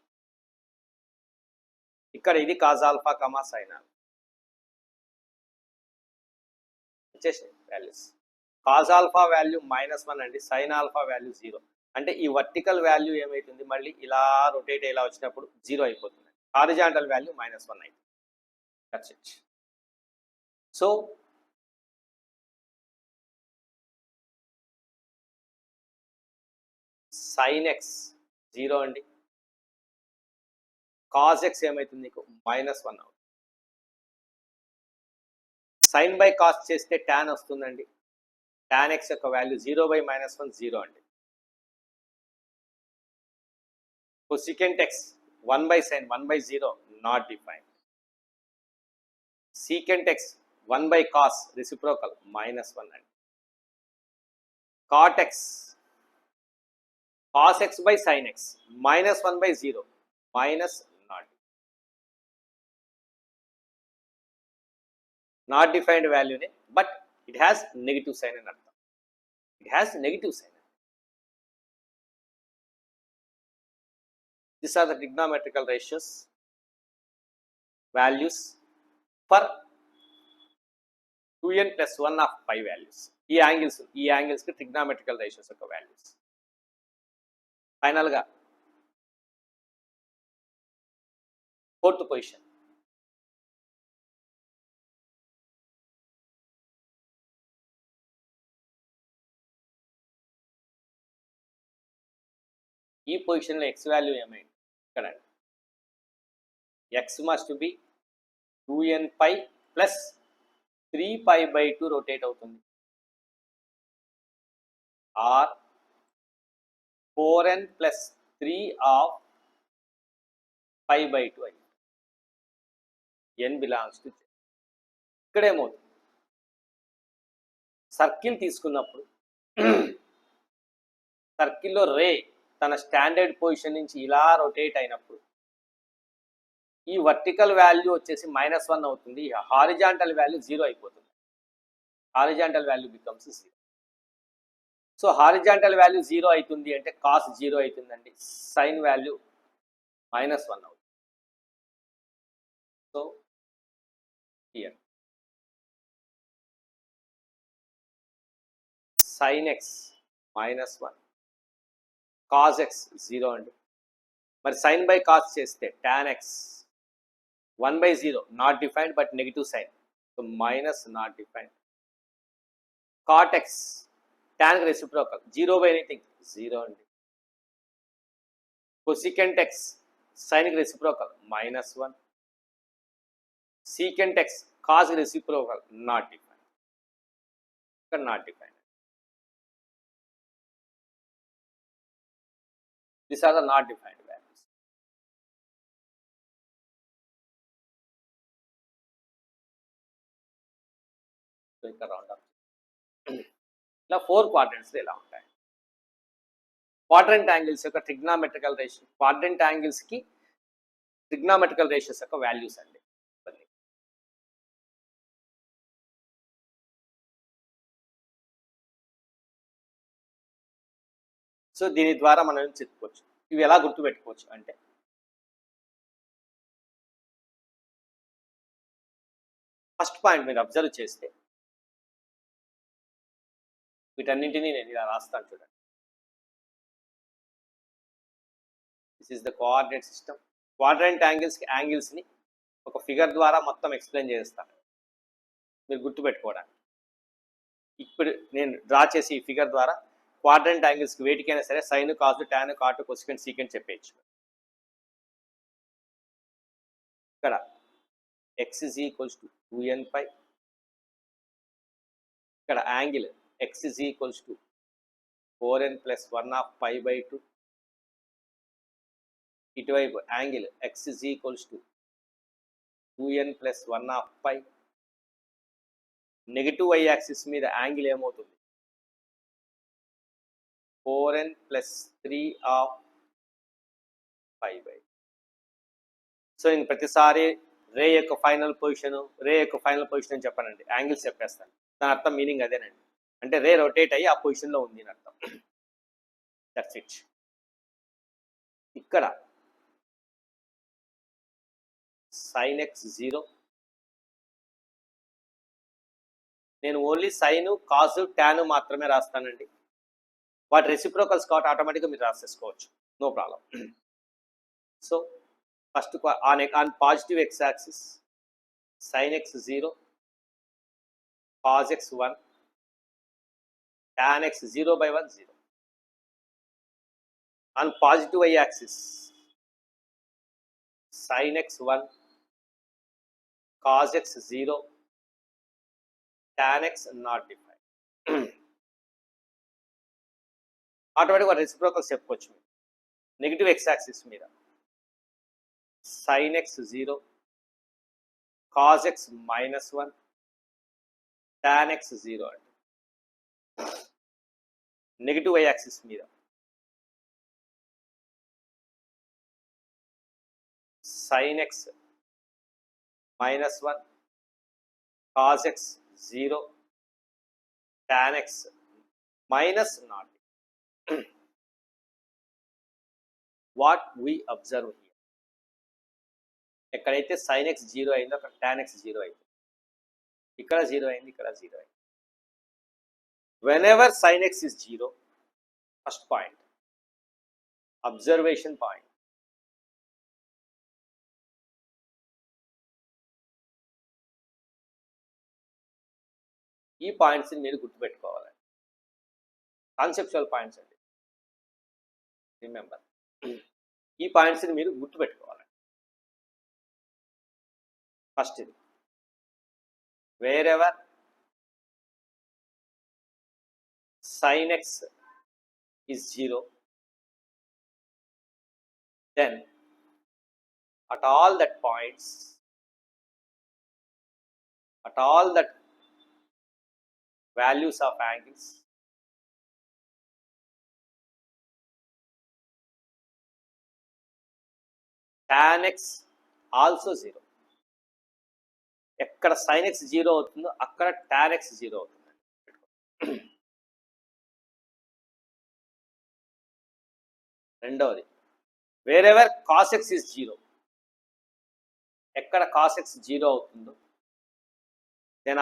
A: ఇక్కడ ఇది కాజ్ ఆల్ఫా, సైన్ ఆల్ఫా. వచ్చేసాయి వాల్యూస్. కాజ్ ఆల్ఫా వాల్యూ -1 అండి, సైన్ ఆల్ఫా వాల్యూ 0. అంటే ఈ వర్టికల్ వాల్యూ ఏమవుతుంది మళ్ళీ ఇలా రొటేట్ ఇలా వచ్చినప్పుడు 0 అయిపోతుంది. హారిజాంటల్ వాల్యూ -1 అయింది. That's it. So sine X 0 అండి, కాజ్ ఎక్స్ ఏమవుతుంది నీకు -1 అవుతుంది. సైన్ బై కాస్ చేస్తే టాన్ వస్తుందండి, టాన్ ఎక్స్ యొక్క వాల్యూ 0/-1 0 అండి. Cosecant X 1/sin 1/0 not defined. Secant X 1/cos reciprocal -1 అండి. Cot X cos x by sin x -1/0 not defined value ne, but it has negative sign and artham. It has negative sign. These are the trigonometrical ratios. Values for 2n + 1 of pi values. ఈ యాంగిల్స్కి trigonometrical ratios యొక్క values. ఫైనల్గా fourth position, ఈ పొజిషన్లో x value ఏమైంది ఇక్కడ x must be 2n pi plus 3π/2 rotate అవుతుంది, or 4n + 3 of π/2 అయింది. n బిలాంగ్స్ టు ఇక్కడేమవుతుంది, సర్కిల్ తీసుకున్నప్పుడు సర్కిల్లో రే తన స్టాండర్డ్ పొజిషన్ నుంచి ఇలా రొటేట్ అయినప్పుడు ఈ వర్టికల్ వాల్యూ వచ్చేసి -1 అవుతుంది, హారిజాంటల్ వాల్యూ 0 అయిపోతుంది. Horizontal value becomes 0. So horizontal value 0 అవుతుంది అంటే కాస్ 0 అవుతుందండి, సైన్ వాల్యూ -1 అవుతుంది. So here sin x -1, cos x 0 అండి. మరి sin బై కాస్ చేస్తే tan x 1/0 not defined but negative sine, so minus not defined. cot x tan reciprocal 0/anything 0 అండి. cosecant x sin reciprocal -1, secant x cos reciprocal not defined, ఇక్కడ not defined. These are the not defined values. So ఇక్కడ round up ఇలా 4 quadrants ఇలా ఉంటాయి. Quadrant angles యొక్క ట్రిగ్నామెట్రికల్ ratio, quadrant angles కి ట్రిగ్నామెట్రికల్ ratios యొక్క values అండి. సో దీని ద్వారా మనం చెప్పుకోవచ్చు, ఇవి ఎలా గుర్తుపెట్టుకోవచ్చు అంటే ఫస్ట్ పాయింట్ మీరు అబ్జర్వ్ చేస్తే వీటన్నింటినీ నేను ఇలా రాస్తాను చూడండి. This is the coordinate system. Quadrant యాంగిల్స్ని ఒక ఫిగర్ ద్వారా మొత్తం ఎక్స్ప్లెయిన్ చేస్తాను మీరు గుర్తుపెట్టుకోవడానికి. ఇప్పుడు నేను డ్రా చేసి ఈ ఫిగర్ ద్వారా క్వాడ్రంట్ యాంగిల్స్కి వేటికైనా సరే sine, cos, tan, cot, cosecant, secant చెప్పేయచ్చు. ఇక్కడ x = 2n π, ఇక్కడ యాంగిల్ x = 4n + 1 ఆఫ్ π/2, ఇటువైపు angle x = 2n + 1 of π. Negative y axis మీద యాంగిల్ ఏమవుతుంది, 4n + 3 ఆఫ్ π/2. సో నేను ప్రతిసారి రే యొక్క ఫైనల్ పొజిషన్ అని చెప్పానండి, యాంగిల్స్ చెప్పేస్తాను. దాని అర్థం మీనింగ్ అదేనండి, అంటే రే రొటేట్ అయ్యి ఆ పొజిషన్లో ఉంది అని అర్థం. That's it. ఇక్కడ sin x 0, నేను ఓన్లీ సైన్, కాసు, టాన్ మాత్రమే రాస్తానండి. వాటి రెసిప్రోకల్స్ కాబట్టి ఆటోమేటిక్గా మీరు రాసేసుకోవచ్చు, no problem. So first on positive x axis sin x 0, cos x 1, tan x 0/1 0. On positive y axis sin x 1, cos x 0, tan x not defined. ఆటోమేటిక్గా reciprocals చెప్పుకోవచ్చు. Negative x axis మీద sin x 0, cos x -1, tan x 0 అండి. Negative y axis మీద sin x -1, cos x 0, tan x -0. What we observe here, ఎక్కడైతే sign X 0 అయిందో అక్కడ tan X 0 అయింది. ఇక్కడ 0 అయింది, ఇక్కడ 0 అయింది. whenever sin x is 0, first point, observation point, ఈ పాయింట్స్ని మీరు గుర్తుపెట్టుకోవాలి. కాన్సెప్చువల్ పాయింట్స్ అండి, రిమెంబర్. ఈ పాయింట్స్ని మీరు గుర్తుపెట్టుకోవాలి. ఫస్ట్ ఇది, wherever sin x is 0, then at all that points, at all that values of angles, tan x also 0. ఎక్కడ sin x 0 అవుతుందో అక్కడ tan x 0 అవుతుంది. రెండవది, వేరెవర్ cos x is 0, ఎక్కడ cos x 0 అవుతుందో then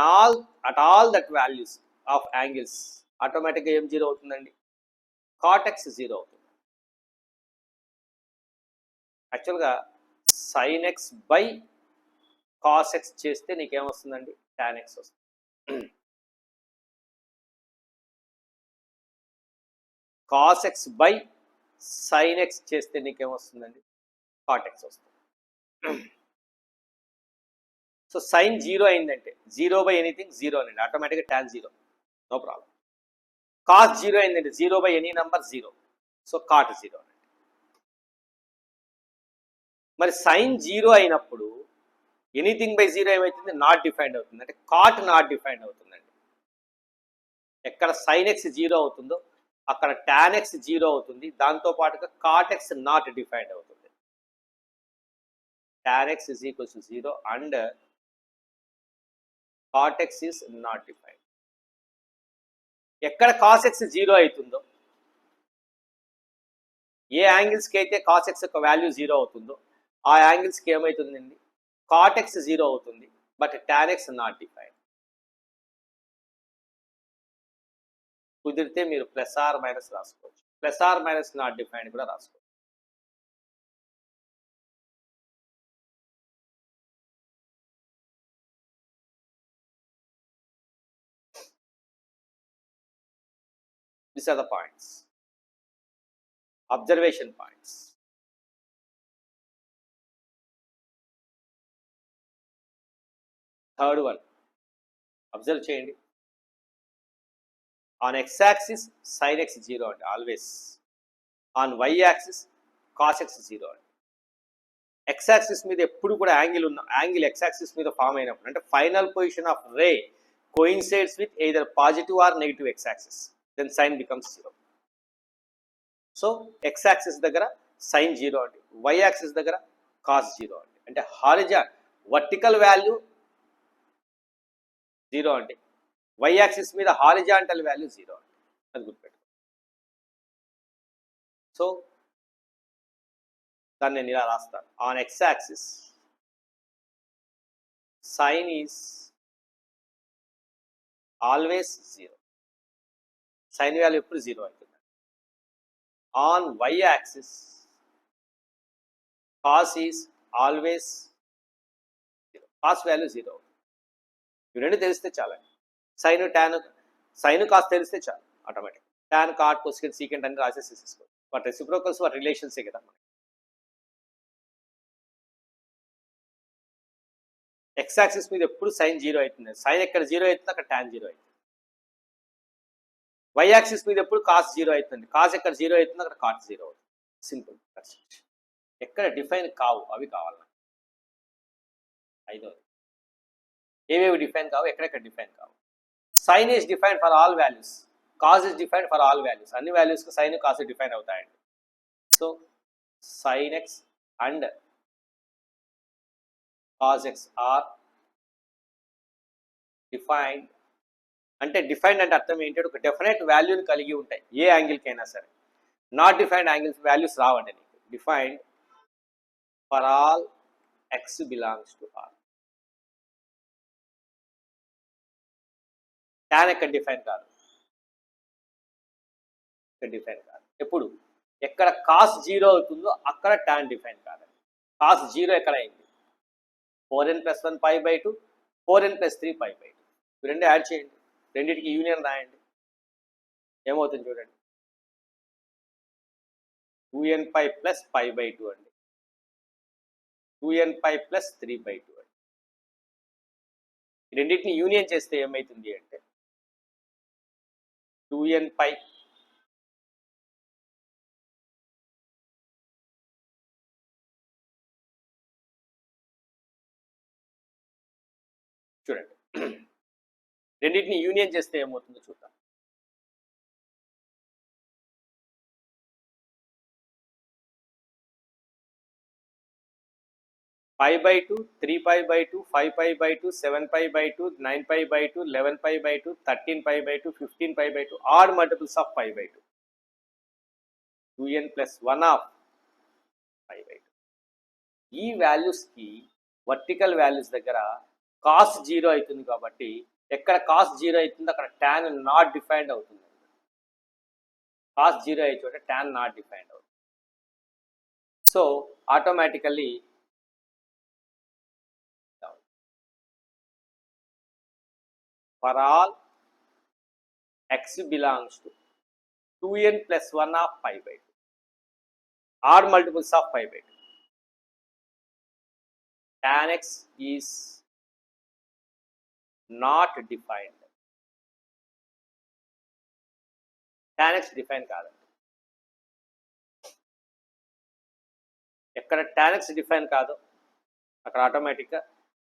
A: at all that values of angles ఆటోమేటిక్గా ఏం 0 అవుతుందండి? cot x 0 అవుతుంది. యాక్చువల్గా sin x by cos x చేస్తే నీకేమొస్తుందండి? tan x వస్తుంది. cos x by sin x చేస్తే నీకేమొస్తుందండి? cot x వస్తుంది. సో సైన్ 0 అయిందంటే 0 బై ఎనీథింగ్ 0 అనండి, ఆటోమేటిక్గా tan 0, నో ప్రాబ్లం. cos 0 అయిందంటే 0 by any number 0, so cot 0 అనండి. మరి సైన్ 0 అయినప్పుడు ఎనీథింగ్ బై 0 ఏమవుతుంది? నాట్ డిఫైన్డ్ అవుతుంది, అంటే cot నాట్ డిఫైన్డ్ అవుతుందండి. ఎక్కడ sin x 0 అవుతుందో అక్కడ tan x 0 అవుతుంది, దాంతోపాటుగా cot x నాట్ డిఫైన్డ్ అవుతుంది. tan x is equals to 0 and cot x is not defined. ఎక్కడ cos x 0 అవుతుందో, ఏ యాంగిల్స్కి అయితే cos x యొక్క వాల్యూ 0 అవుతుందో ఆ యాంగిల్స్కి ఏమవుతుందండి? cot x 0 అవుతుంది, but tan x not defined. కుదిరితే మీరు ప్లస్ ఆర్ మైనస్ రాసుకోవచ్చు, plus or minus not defined కూడా రాసుకోవచ్చు. These are the points, observation points. Third one, observe చేయండి. On x axis sin x 0 అండి always, on y axis cos x 0 అండి. x axis మీద ఎప్పుడు కూడా యాంగిల్ ఉన్న యాంగిల్ x axis మీద ఫామ్ అయినప్పుడు, అంటే final position of ray coincides with either positive or negative x axis, then sin becomes 0. So x axis దగ్గర sin 0 అండి, y axis దగ్గర cos 0 అండి. అంటే వర్టికల్ వాల్యూ 0 అండి, y యాక్సిస్ మీద హారిజాంటల్ వాల్యూ 0 అండి, అది గుర్తుపెట్టుకోండి. సో దాన్ని నేను ఇలా రాస్తాను, on x axis sin is always 0, sin value ఎప్పుడు 0 అవుతుంది. On y axis cos is always 0, cos value 0 అవుతుంది. ఇవి రెండు తెలిస్తే చాలండి. సైన్ టాన్, సైన్ కాస్ తెలిస్తే చాలు, ఆటోమేటిక్ టాన్ కాట్ కొసెకెంట్ సీకెంట్ అని రాసేసేసుకోవచ్చు. బట్ రెసిప్రోకల్స్ వాటి రిలేషన్సే కదా. ఎక్స్ యాక్సిస్ మీద ఎప్పుడు సైన్ 0 అవుతుంది, సైన్ ఎక్కడ 0 అవుతుంది అక్కడ టాన్ 0 అవుతుంది. వై యాక్సిస్ మీద ఎప్పుడు కాస్ 0 అవుతుంది, కాస్ ఎక్కడ 0 అవుతుంది అక్కడ కాట్ 0 అవుతుంది. సింపుల్. ఎక్కడ డిఫైన్ కావు అవి కావాలి. ఐదోది, ఏవేవి డిఫైన్ కావు, ఎక్కడెక్కడ డిఫైన్ కావు. Sine is define for all values, cos is define for all values. అన్ని వాల్యూస్కి సైన్ కాస్ డిఫైన్ అవుతాయండి. So sine X and cos X are defined. అంటే డిఫైన్డ్ అంటే అర్థం ఏంటంటే ఒక డెఫినెట్ వాల్యూని కలిగి ఉంటాయి ఏ యాంగిల్కి అయినా సరే. నాట్ డిఫైన్డ్ యాంగిల్స్ వాల్యూస్ రావండి నీకు. Defined for all x belongs to r. tan ఎక్కడ డిఫైన్ కాదు, ఇక్కడ డిఫైన్ కాదు. ఎప్పుడు ఎక్కడ cos 0 అవుతుందో అక్కడ tan డిఫైన్ కాదండి. cos 0 ఎక్కడ అయింది? 4n + 1 π/2, 4n + 3 π/2. ఇవి రెండు యాడ్ చేయండి, రెండింటికి యూనియన్ రాయండి, ఏమవుతుంది చూడండి. 2nπ + π/2 అండి, 2nπ + 3/2 అండి. ఈ రెండింటిని యూనియన్ చేస్తే ఏమవుతుంది అంటే 2nπ చూడండి, రెండింటిని యూనియన్ చేస్తే ఏమవుతుందో చూద్దాం. π/2, 3π/2, 5π/2, 7π/2, 9π/2, 11π/2, 13π/2, 15π/2, odd multiples of π/2. 2n + 1 of π/2. ఈ వాల్యూస్కి వర్టికల్ వాల్యూస్ దగ్గర cos 0 అవుతుంది కాబట్టి ఎక్కడ cos 0 అవుతుందో అక్కడ tan నాట్ డిఫైన్డ్ అవుతుంది. cos 0 అయ్యే చోట tan నాట్ డిఫైన్డ్ అవుతుంది. So automatically for all x belongs to 2n + 1 of π/2, odd multiples of π/2, tan x is not defined. tan x define కాదండి. ఎక్కడ tan x డిఫైన్ కాదో అక్కడ ఆటోమేటిక్గా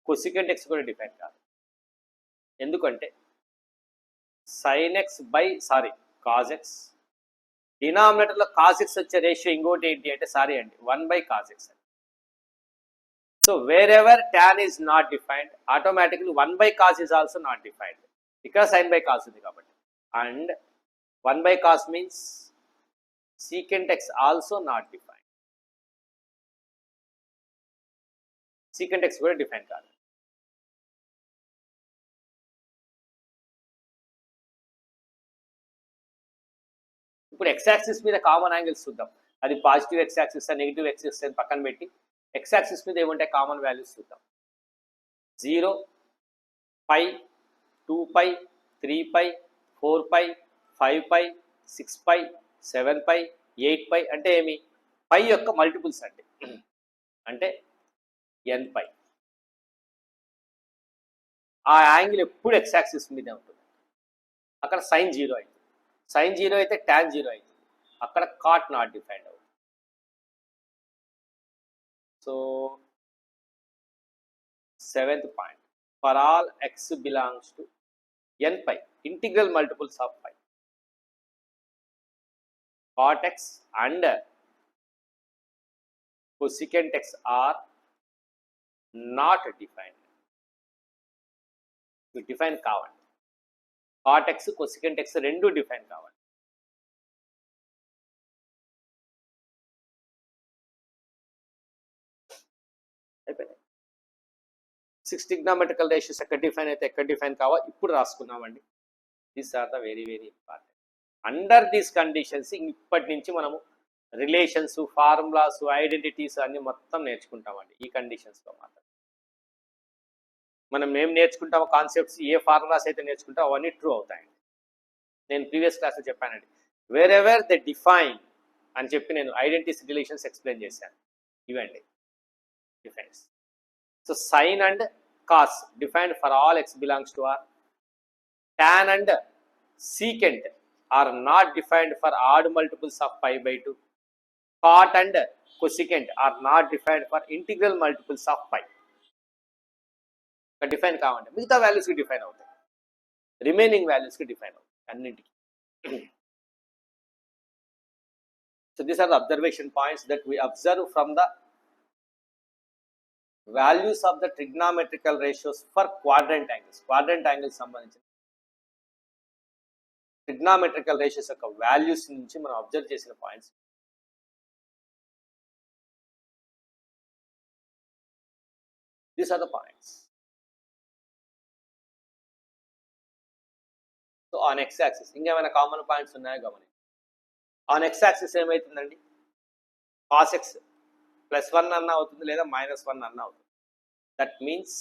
A: cosecant x కూడా డిఫైన్ కాదు. ఎందుకంటే sin x cos x, డినామినేటర్లో cos x వచ్చే ratio ఇంకోటి ఏంటి అంటే 1/cos x. So where ever tan is not defined, automatically 1/cos is also not defined. ఇక్కడ sin/cos ఉంది కాబట్టి, and 1/cos means secant x also not defined. secant x కూడా define కాదు. ఇప్పుడు x యాక్సిస్ మీద కామన్ యాంగిల్స్ చూద్దాం. అది positive x axis negative x axis అని పక్కన పెట్టి x యాక్సిస్ మీద ఏముంటాయి కామన్ వాల్యూస్ చూద్దాం. 0, π, 2π, 3π, 4π, 5π, 6π, 7π, 8π అంటే ఏమి? π యొక్క మల్టిపుల్స్ అండి, అంటే nπ. ఆ యాంగిల్ ఎప్పుడు x యాక్సిస్ మీదే ఉంటుంది. అక్కడ sin 0 అయింది, sin 0 అయితే tan 0 అయింది, అక్కడ cot నాట్ డిఫైన్డ్ అవుతుంది. So 7th point, for all x belongs to nπ, integral multiples of π, cot x and cosecant x are not defined. Define కావండి. cot x, cosecant x రెండు define కావాలి. అయిపోయింది. 6 trigonometrical ratios ఎక్కడ define అయితే ఎక్కడ define కావా ఇప్పుడు రాసుకున్నామండి. These are the very very important. Under these conditions ఇప్పటి నుంచి మనము రిలేషన్స్, ఫార్ములాస్, ఐడెంటిటీస్ అన్ని మొత్తం నేర్చుకుంటామండి. ఈ కండిషన్స్లో మాత్రం మనం ఏం నేర్చుకుంటామో కాన్సెప్ట్స్, ఏ ఫార్ములాస్ అయితే నేర్చుకుంటామో అవన్నీ ట్రూ అవుతాయండి. నేను ప్రీవియస్ క్లాస్లో చెప్పానండి, వేర్ ఎవర్ ద డిఫైన్ అని చెప్పి నేను ఐడెంటిటీస్, రిలేషన్స్ ఎక్స్ప్లెయిన్ చేశాను. ఇవండి defines. So sine and cos defined for all x belongs to r. tan and secant are not defined for odd multiples of π/2. cot and cosecant are not defined for integral multiples of π. Define కావండి, మిగతా వాల్యూస్కి define అవుతాయి, remaining వాల్యూస్కి define అవుతాయి అన్నింటికి. So these are the observation points that we observe from the values of the trigonometrical ratios for quadrant angles. Quadrant angles సంబంధించిన trigonometrical ratios యొక్క values నుంచి మనం అబ్జర్వ్ చేసిన points. These are the points. So on x axis ఇంకేమైనా common points ఉన్నాయో గమనించండి. On x axis ఏమవుతుందండి, cos x +1 అన్న అవుతుంది లేదా -1 అన్న అవుతుంది. దట్ మీన్స్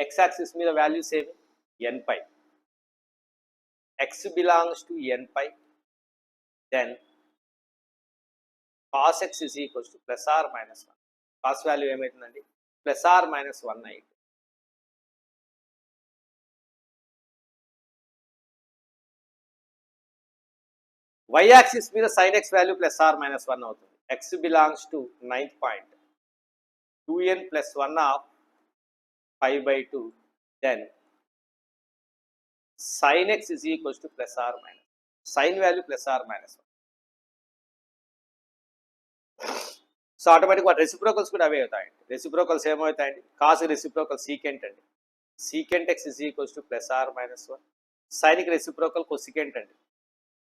A: ఎక్స్ యాక్సిస్ మీద వాల్యూస్ ఏమి, n pi. x belongs to n pi, then cos x is equals to plus or minus 1. Cos value ఏమవుతుందండి, plus or minus 1 అయింది. y యాక్సిస్ మీద sin x value plus or minus 1 అవుతుంది. x belongs to 9th point, 2n plus 1 of pi by 2, then sin x is equals to plus or minus, sin value plus or minus 1. So automatic వాటి reciprocals కూడా అవే అవుతాయండి. Reciprocals ఏమవుతాయండి, cos reciprocal secant అండి, secant x is equals to plus or minus 1. సైన్కి reciprocal cosecant అండి,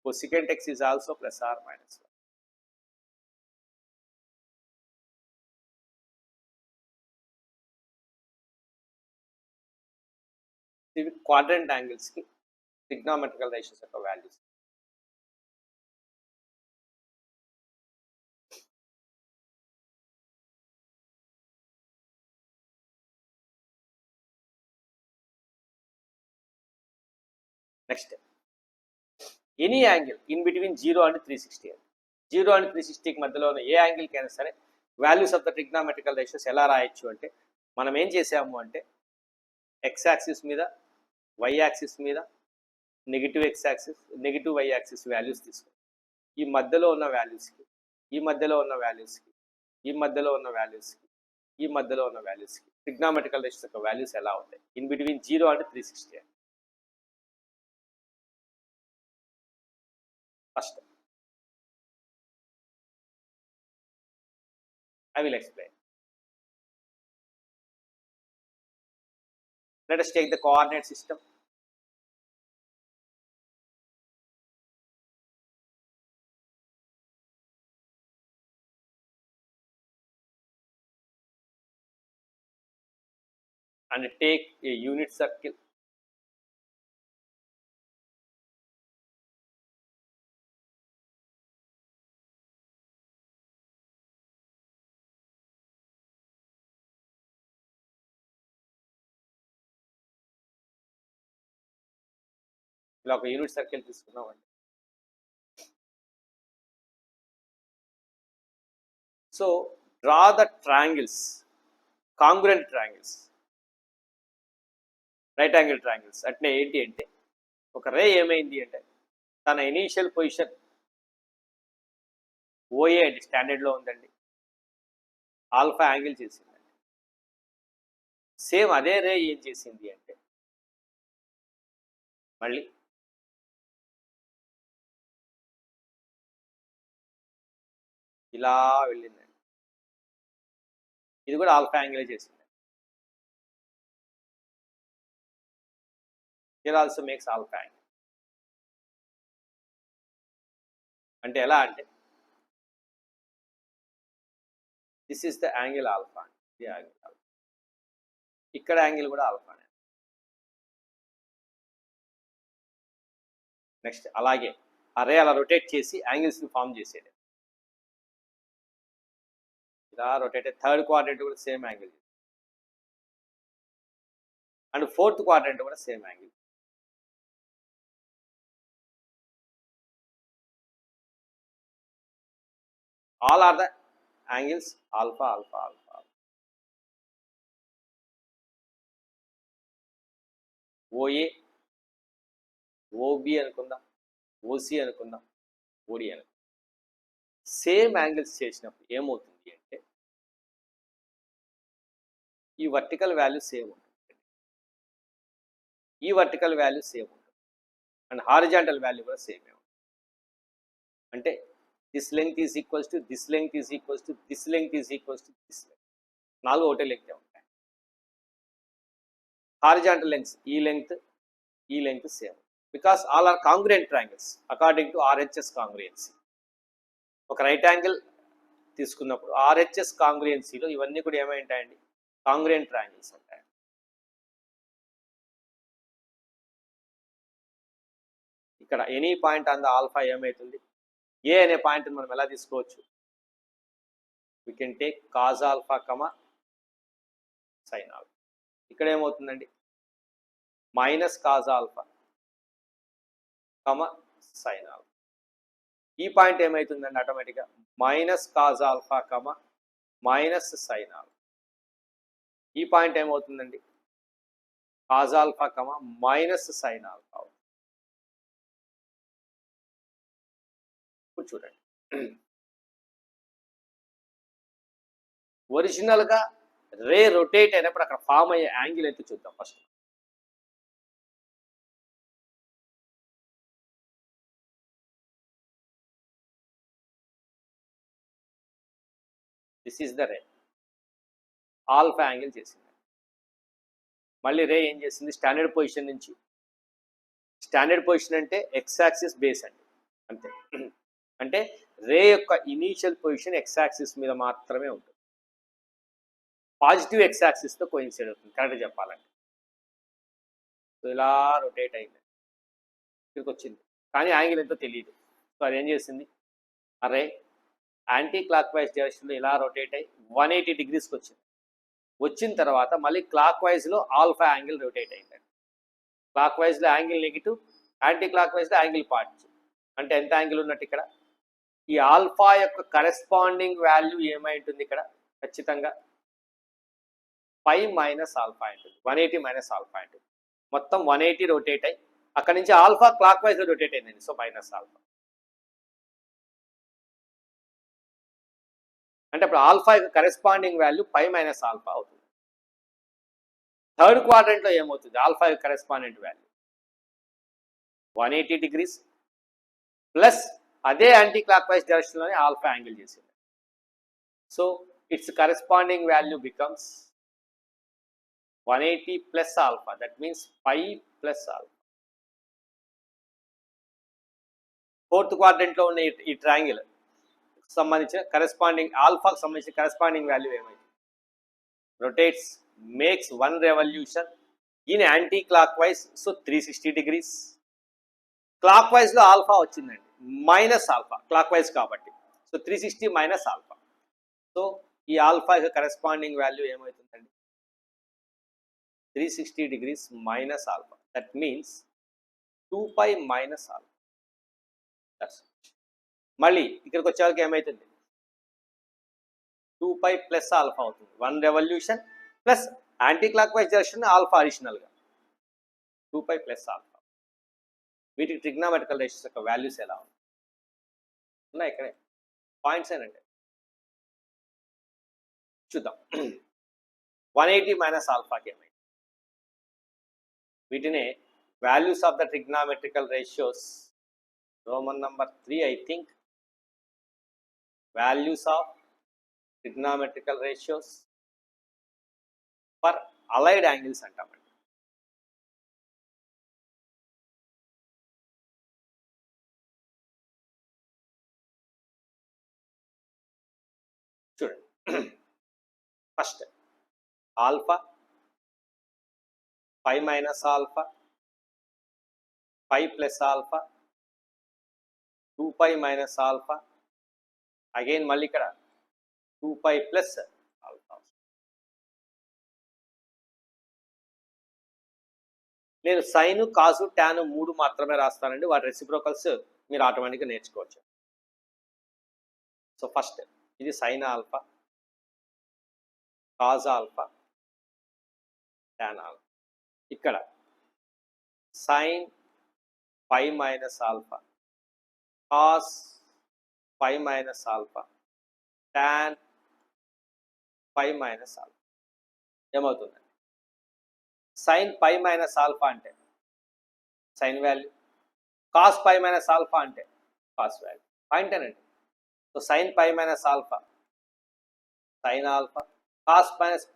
A: cosecant x is also plus or minus 1. ఇవి quadrant యాంగిల్స్కి ట్రిగ్నోమెట్రికల్ రేషియోస్ యొక్క values. Next any angle in between 0 and 360 అండి. 0 and 360కి మధ్యలో ఉన్న ఏ యాంగిల్కి అయినా సరే values of the trigonometrical ratios ఎలా రాయొచ్చు అంటే, మనం ఏం చేసాము అంటే ఎక్స్ యాక్సిస్ మీద, వై యాక్సిస్ మీద negative X axis, negative Y axis values తీసుకుని ఈ మధ్యలో ఉన్న వాల్యూస్కి, ఈ మధ్యలో ఉన్న వాల్యూస్కి, ఈ మధ్యలో ఉన్న వాల్యూస్కి, ఈ మధ్యలో ఉన్న వాల్యూస్కి ట్రిగ్నోమెట్రికల్ రేషియోస్ యొక్క వాల్యూస్ ఎలా ఉంటాయి ఇన్ బిట్వీన్ 0 అండ్ 360 అండి. First I will explain. Let us take the coordinate system. And take a unit circle. ఇలా ఒక యూనిట్ సర్కిల్ తీసుకున్నామండి. So draw the triangles, congruent triangles, right angle triangles. అంటే ఏంటి అంటే, ఒక రే ఏమైంది అంటే తన ఇనీషియల్ పొజిషన్ ఓఏ అండి, స్టాండర్డ్లో ఉందండి, ఆల్ఫా యాంగిల్ చేసిందండి. సేమ్ అదే రే ఏం చేసింది అంటే మళ్ళీ ఇలా వెళ్ళిందండి, ఇది కూడా ఆల్ఫా యాంగిల్ చేసింది. Here also makes alpha angle. అంటే ఎలా అంటే this is the angle alpha, ఇది యాంగిల్ ఆల్ఫా, ఇక్కడ యాంగిల్ కూడా ఆల్ఫానే. నెక్స్ట్ అలాగే అరే అలా రొటేట్ చేసి యాంగిల్స్ని ఫామ్ చేసేది, ఇలా రొటేట్. థర్డ్ క్వాడ్రంట్ కూడా same angle, and fourth quadrant కూడా same angle. All are the angles alpha alpha alpha. OA, OB అనుకుందాం, ఓసి అనుకుందాం, ఓడి అనుకుందాం. సేమ్ యాంగిల్స్ చేసినప్పుడు ఏమవుతుంది అంటే ఈ వర్టికల్ వాల్యూ సేమ్ ఉంటుంది, ఈ వర్టికల్ వాల్యూ సేమ్ ఉంటుంది, అండ్ హారిజాంటల్ వాల్యూ కూడా సేమ్ ఉంటుంది. అంటే this length is equals to this length is equals to this length is equals to this length. 4 ఒకటే లెంగ్త్ ఉంటాయి. హారిజాంటల్ లెంగ్త్ ఈ లెంగ్త్, ఈ length same, because all are congruent triangles according to RHS congruency. ఒక right angle తీసుకున్నప్పుడు RHS కాంగ్రుయెన్సీలో ఇవన్నీ కూడా ఏమై ఉంటాయండి, కాంగ్రుయెంట్ ట్రయాంగిల్స్ ఉంటాయి. ఇక్కడ any point on the alpha ఏమవుతుంది, ఏ అనే పాయింట్ మనం ఎలా తీసుకోవచ్చు, we can take cos alpha, sin alpha. ఇక్కడ ఏమవుతుందండి, minus cos alpha, sin alpha. ఈ పాయింట్ ఏమవుతుందండి ఆటోమేటిక్గా minus cos alpha, minus sin alpha. ఈ పాయింట్ ఏమవుతుందండి cause alpha, minus sin alpha. ఇప్పుడు చూడండి, ఒరిజినల్గా రే రొటేట్ అయినప్పుడు అక్కడ ఫామ్ అయ్యే యాంగిల్ అయితే చూద్దాం first. This is the ray, alpha angle చేసింది. మళ్ళీ రే ఏం చేసింది, స్టాండర్డ్ పొజిషన్ నుంచి, స్టాండర్డ్ పొజిషన్ అంటే ఎక్స్ యాక్సిస్ బేస్ అండి, అంతే. అంటే రే యొక్క ఇనీషియల్ పొజిషన్ ఎక్స్ యాక్సిస్ మీద మాత్రమే ఉంటుంది, పాజిటివ్ ఎక్స్ యాక్సిస్తో కోయిన్సైడ్ అవుతుంది కరెక్ట్గా చెప్పాలంటే. సో ఇలా రొటేట్ అయింది, ఇక్కడికి వచ్చింది, కానీ యాంగిల్ ఎంతో తెలియదు. సో అది ఏం చేసింది, అరే యాంటీ క్లాక్ వైజ్ డైరెక్షన్లో ఇలా రొటేట్ అయ్యి 180 డిగ్రీస్కి వచ్చింది. వచ్చిన తర్వాత మళ్ళీ క్లాక్ వైజ్లో ఆల్ఫా యాంగిల్ రొటేట్ అయిందండి. క్లాక్ వైజ్లో యాంగిల్ నెగిటివ్, యాంటీ క్లాక్ వైజ్లో యాంగిల్ పాజిటివ్. అంటే ఎంత యాంగిల్ ఉన్నట్టు ఇక్కడ, ఈ ఆల్ఫా యొక్క కరెస్పాండింగ్ వాల్యూ ఏమై ఉంటుంది ఇక్కడ, ఖచ్చితంగా పై మైనస్ ఆల్ఫా ఉంటుంది, 180 మైనస్ ఆల్ఫా ఉంటుంది. మొత్తం 180 రొటేట్ అయ్యి అక్కడ నుంచి ఆల్ఫా క్లాక్ వైజ్లో రొటేట్ అయిందండి. సో మైనస్ ఆల్ఫా అంటే అప్పుడు ఆల్ఫా యొక్క corresponding value pi minus alpha అవుతుంది. థర్డ్ క్వాడ్రంట్లో ఏమవుతుంది, ఆల్ఫా యొక్క కరెస్పాండెంట్ వాల్యూ 180 డిగ్రీస్ ప్లస్ అదే యాంటీ క్లాక్ వైజ్ డైరెక్షన్లోనే ఆల్ఫా యాంగిల్ చేసింది. So it's corresponding value becomes 180 plus alpha, that means pi plus alpha. Fourth క్వాడ్రంట్లో ఉన్న ఈ ట్రయాంగిల్ సంబంధించిన కరెస్పాండింగ్ ఆల్ఫాకు సంబంధించిన కరెస్పాండింగ్ వాల్యూ ఏమైంది, rotates, makes 1 revolution in anti clock wise, so 360 degrees. క్లాక్ వైజ్లో ఆల్ఫా వచ్చిందండి, మైనస్ ఆల్ఫా క్లాక్ వైజ్ కాబట్టి, సో 360 మైనస్ ఆల్ఫా. సో ఈ ఆల్ఫా యొక్క కరెస్పాండింగ్ వాల్యూ ఏమవుతుందండి, 360 degrees minus alpha, that means 2π minus alpha. మళ్ళీ ఇక్కడికి వచ్చేవాళ్ళకి ఏమవుతుంది, 2π ప్లస్ ఆల్ఫా అవుతుంది, 1 revolution plus anti clock wise direction alpha అడిషనల్గా 2π ప్లస్ ఆల్ఫా. వీటికి ట్రిగ్నామెట్రికల్ రేషియోస్ యొక్క వాల్యూస్ ఎలా ఉన్నాయి ఇక్కడే పాయింట్స్ ఏనండి, చూద్దాం. 180 మైనస్ ఆల్ఫాకి ఏమైంది, వీటినే values of the trigonometrical ratios, Roman number 3 I think, values of trigonometrical ratios for allied angles అంటామండి. చూడండి, first alpha, pi minus alpha, pi plus alpha, 2π minus alpha, again మళ్ళీ ఇక్కడ 2π ప్లస్ ఆల్ఫా. నేను సైన్, కాసు, టాన్ 3 మాత్రమే రాస్తానండి, వాటి reciprocals మీరు ఆటోమేటిక్గా నేర్చుకోవచ్చు. సో ఫస్ట్ ఇది sine alpha, cos alpha, tan alpha. ఇక్కడ sine pi minus alpha, cos pi minus alpha, tan pi minus alpha. ఏమవుతుందండి, సైన్ పై మైనస్ ఆల్ఫా అంటే sine value, cos pi minus alpha అంటే cos value. Point అనండి. So sine pi minus alpha sine alpha, cos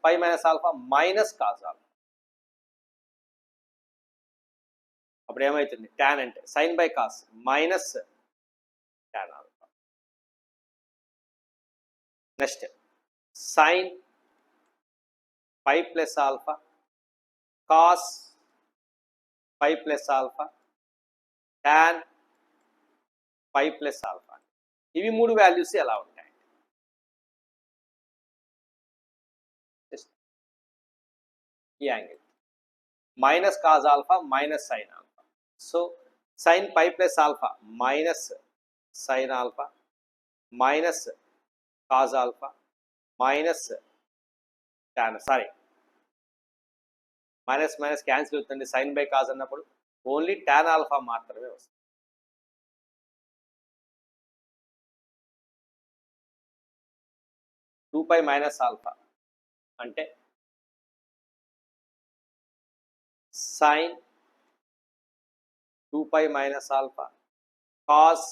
A: pi minus alpha minus cos alpha. అప్పుడు ఏమవుతుంది, tan అంటే sine by cos minus tan alpha. Next sine pi plus alpha cos pi plus alpha tan pi plus alpha. ఇవి 3 values ఎలా ఉంటాయి? ఈ angle minus cos alpha minus sine alpha. So sine pi plus alpha minus sine alpha minus cos alpha minus tan, sorry minus minus cancel అవుతుంది. Sine by cos అన్నప్పుడు only tan alpha మాత్రమే వస్తుంది. Two pi minus alpha అంటే sine 2π minus alpha cos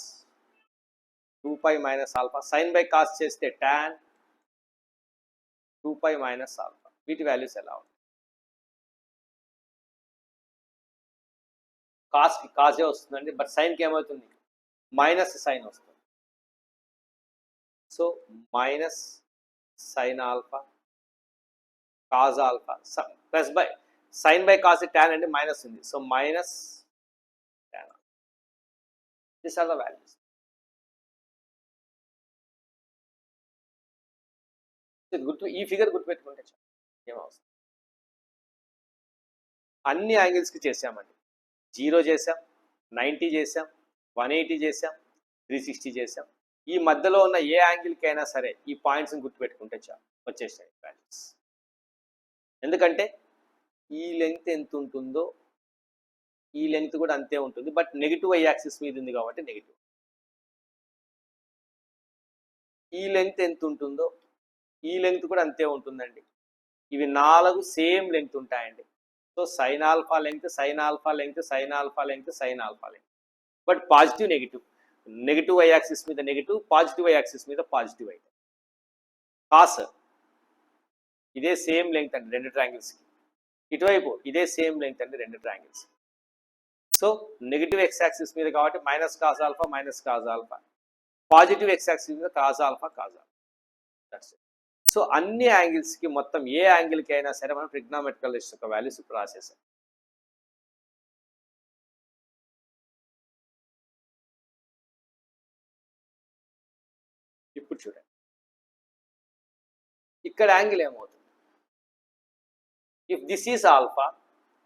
A: 2π minus alpha. Sine by cos చేస్తే tan 2π minus alpha. వీటి values ఎలా ఉంటాయి? కాస్కి కాజే వస్తుందండి, బట్ సైన్కి ఏమవుతుంది? మైనస్ సైన్ వస్తుంది. So minus sine alpha cos alpha plus by sine by cos tan అంటే మైనస్ ఉంది. So minus tan. These are the values. ఈ ఫిగర్ గుర్తుపెట్టుకుంటే చాలు, ఏమవసరం. అన్ని యాంగిల్స్కి చేసామండి. 0 చేసాం, 90 చేసాం, 180 చేసాం, 360 చేసాం. ఈ మధ్యలో ఉన్న ఏ యాంగిల్కి అయినా సరే ఈ పాయింట్స్ని గుర్తుపెట్టుకుంటే చాలు, వచ్చేసాయి వాల్యూస్. ఎందుకంటే ఈ లెంగ్త్ ఎంత ఉంటుందో ఈ లెంగ్త్ కూడా అంతే ఉంటుంది, బట్ నెగిటివ్ y యాక్సిస్ మీద ఉంది కాబట్టి నెగిటివ్. ఈ లెంగ్త్ ఎంత ఉంటుందో ఈ లెంగ్త్ కూడా అంతే ఉంటుందండి. ఇవి 4 సేమ్ లెంగ్త్ ఉంటాయండి. So sine alpha length, sine alpha length, sine alpha length, sine alpha length. But positive negative, negative y axis మీద నెగిటివ్, పాజిటివ్ y యాక్సిస్ మీద పాజిటివ్ అయితే. కాస్ ఇదే సేమ్ లెంగ్త్ అండి రెండు ట్రయాంగిల్స్కి. ఇటువైపు ఇదే సేమ్ లెంగ్త్ అండి రెండు triangles. So negative x axis మీద కాబట్టి minus cos alpha minus cos alpha, positive x axis మీద cos alpha cos alpha. That's it. So అన్ని యాంగిల్స్కి మొత్తం ఏ యాంగిల్కి అయినా సరే మనం ట్రిగ్నామెట్రికల్ రేషియోస్ యొక్క వాల్యూస్ ఇప్పుడు రాసేసాం. ఇప్పుడు చూడండి, ఇక్కడ యాంగిల్ ఏమవుతుంది? If this is alpha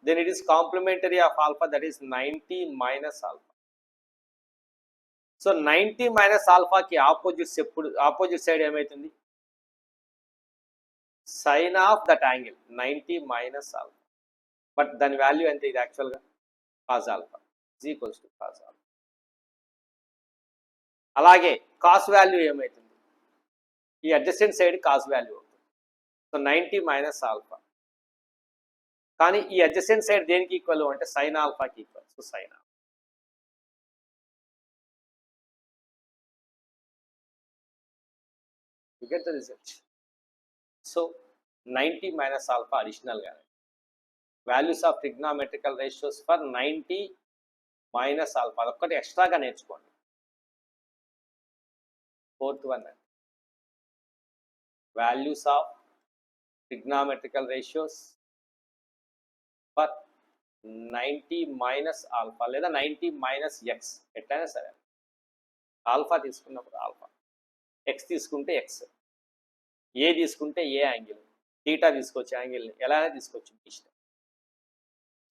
A: then it is complementary of alpha, that is 90 minus alpha. So 90 minus ఆల్ఫాకి ఆపోజిట్ సైడ్ ఏమవుతుంది? Sine of that angle 90 minus alpha. But దాని వాల్యూ ఎంత? ఇది యాక్చువల్గా cos alpha is equals to cos alpha. అలాగే cos value ఏమవుతుంది? ఈ adjacent side cos value అవుతుంది. So 90 minus alpha. కానీ ఈ అడ్జసెంట్ సైడ్ దేనికి ఈక్వల్ అంటే సైన్ ఆల్ఫాకి equal. So sine alpha. You get the result. So 90 minus alpha అడిషనల్గా values of trigonometrical ratios for 90 minus alpha అదొక్కటి ఎక్స్ట్రాగా నేర్చుకోండి. 4th one values of trigonometrical ratios for 90 minus alpha లేదా 90 minus x. ఎట్లయినా సరే alpha తీసుకున్నప్పుడు alpha, x తీసుకుంటే x, A తీసుకుంటే ఏ యాంగిల్, థీటా తీసుకొచ్చే యాంగిల్ని ఎలా తీసుకోవచ్చు ఇష్టం.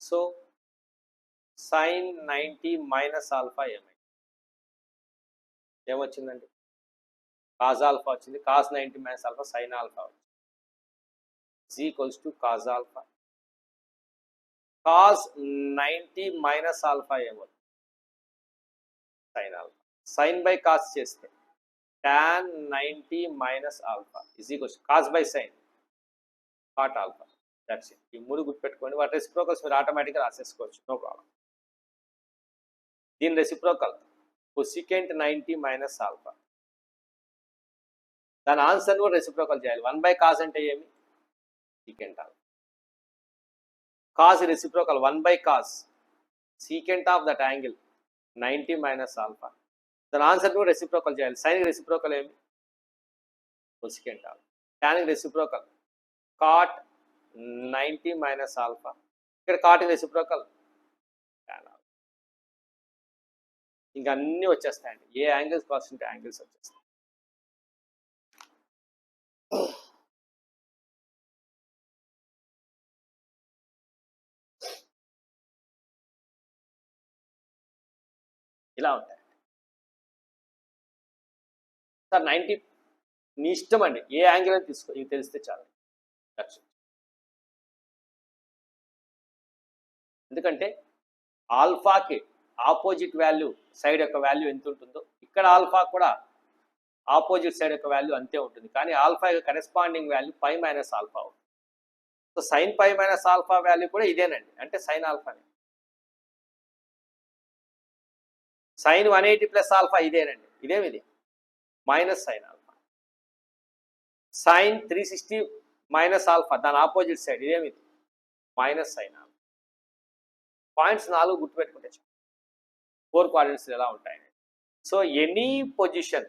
A: సో సైన్ 90 మైనస్ ఆల్ఫా ఏమొచ్చిందండి? కాజ్ ఆల్ఫా వచ్చింది. Cos 90 minus alpha sine alpha వచ్చింది. Is equals to cos alpha. Cos 90 minus alpha ఏమవుతుంది? Sine alpha. Sine by cos చేస్తే tan 90 minus alpha is equals cos by sine cot alpha. That's it. ఈ 3 గుర్తుపెట్టుకోండి. వాటి reciprocals మీరు ఆటోమేటిక్గా రాసేసుకోవచ్చు, no problem. దీని రెసిప్రోకల్ కొసికెంట్ 90 మైనస్ ఆల్ఫా. దాని ఆన్సర్ కూడా రెసిప్రోకల్ చేయాలి. 1 బై కాస్ అంటే ఏమి? Secant alpha. Cos reciprocal 1 by cos secant of that angle 90 minus alpha. దాని ఆన్సర్ కూడా రెసిప్రోకల్ చేయాలి. సైన్ రెసిప్రోకల్ ఏమి? Cosecant alpha. Tan reciprocal cot 90 minus alpha, ఇక్కడ కాట్ రెసిప్రోకల్ ఇంకా అన్నీ వచ్చేస్తాయండి. ఏ యాంగిల్స్ కావాల్సింటే యాంగిల్స్ వచ్చేస్తాయి. ఇలా ఉంటాయి సార్. 90 నీ ఇష్టం అండి, ఏ యాంగిల్ అని తీసుకో, ఇది తెలిస్తే చాలు. ఎందుకంటే ఆల్ఫాకి ఆపోజిట్ వాల్యూ సైడ్ యొక్క వాల్యూ ఎంత ఉంటుందో, ఇక్కడ ఆల్ఫా కూడా ఆపోజిట్ సైడ్ యొక్క వాల్యూ అంతే ఉంటుంది. కానీ ఆల్ఫా యొక్క corresponding value pi minus alpha అవుతుంది. So sine pi minus alpha value కూడా ఇదేనండి, అంటే సైన్ ఆల్ఫానే. సైన్ 180 ప్లస్ ఆల్ఫా ఇదేనండి, ఇదేమిది minus sine alpha. Sine 360 minus alpha దాని ఆపోజిట్ సైడ్ ఇదేమిది మైనస్ సైన్ ఆల్ఫా. పాయింట్స్ 4 గుర్తుపెట్టుకుంటే 4 కోఆర్డినేట్స్ ఎలా ఉంటాయి. సో ఎనీ పొజిషన్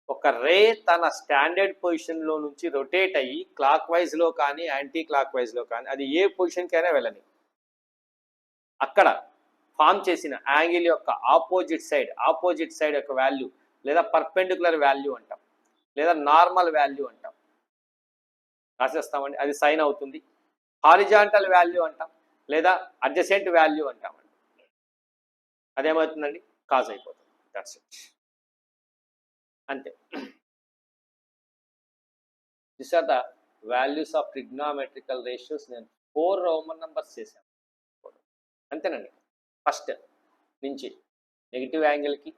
A: ఒక రే తన స్టాండర్డ్ పొజిషన్లో నుంచి రొటేట్ అయ్యి క్లాక్ వైజ్లో కానీ యాంటీ క్లాక్ వైజ్లో కానీ అది ఏ పొజిషన్కైనా వెళ్ళని, అక్కడ ఫామ్ చేసిన యాంగిల్ యొక్క ఆపోజిట్ సైడ్ యొక్క వాల్యూ లేదా పర్పెండికులర్ వాల్యూ అంటాం, లేదా నార్మల్ వాల్యూ అంటాం, రాసేస్తామండి. అది సైన్ అవుతుంది. హారిజాంటల్ వాల్యూ అంటాం, లేదా అడ్జసెంట్ వాల్యూ అంటామండి. అదేమవుతుందండి కాజ్ అయిపోతుంది. దట్స్ ఇట్, అంతే. This are the values of trigonometrical ratios. నేను 4 రోమన్ నంబర్స్ చేశాను, అంతేనండి. ఫస్ట్ నుంచి నెగిటివ్ యాంగిల్కి,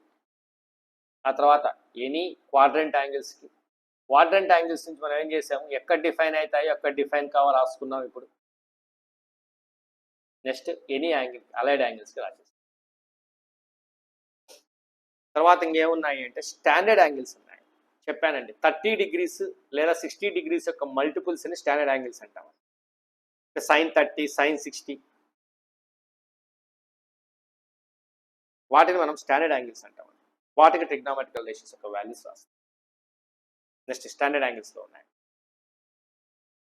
A: ఆ తర్వాత ఎనీ క్వాడ్రంట్ యాంగిల్స్కి. క్వాడ్రంట్ యాంగిల్స్ నుంచి మనం ఏం చేసాము, ఎక్కడ డిఫైన్ అవుతాయో ఎక్కడ డిఫైన్ కావాలో రాసుకున్నాం. ఇప్పుడు నెక్స్ట్ ఎనీ యాంగిల్ అలైడ్ యాంగిల్స్కి రాసేస్తాం. తర్వాత ఇంకేమున్నాయి అంటే స్టాండర్డ్ యాంగిల్స్ ఉన్నాయి, చెప్పానండి. 30 డిగ్రీస్ లేదా 60 డిగ్రీస్ యొక్క మల్టిపుల్స్ని స్టాండర్డ్ యాంగిల్స్ అంటాం. సైన్ 30, సైన్ 60, వాటిని మనం స్టాండర్డ్ యాంగిల్స్ అంటాం. వాటికి ట్రిగ్నామెట్రికల్ రేషియోస్ యొక్క వాల్యూస్ రాస్తాం. నెక్స్ట్ స్టాండర్డ్ యాంగిల్స్లో ఉన్నాయి.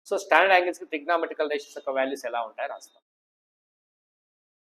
A: సో స్టాండర్డ్ యాంగిల్స్కి ట్రిగ్నామెట్రికల్ రేషియోస్ యొక్క వాల్యూస్ ఎలా ఉంటాయో రాస్తాం.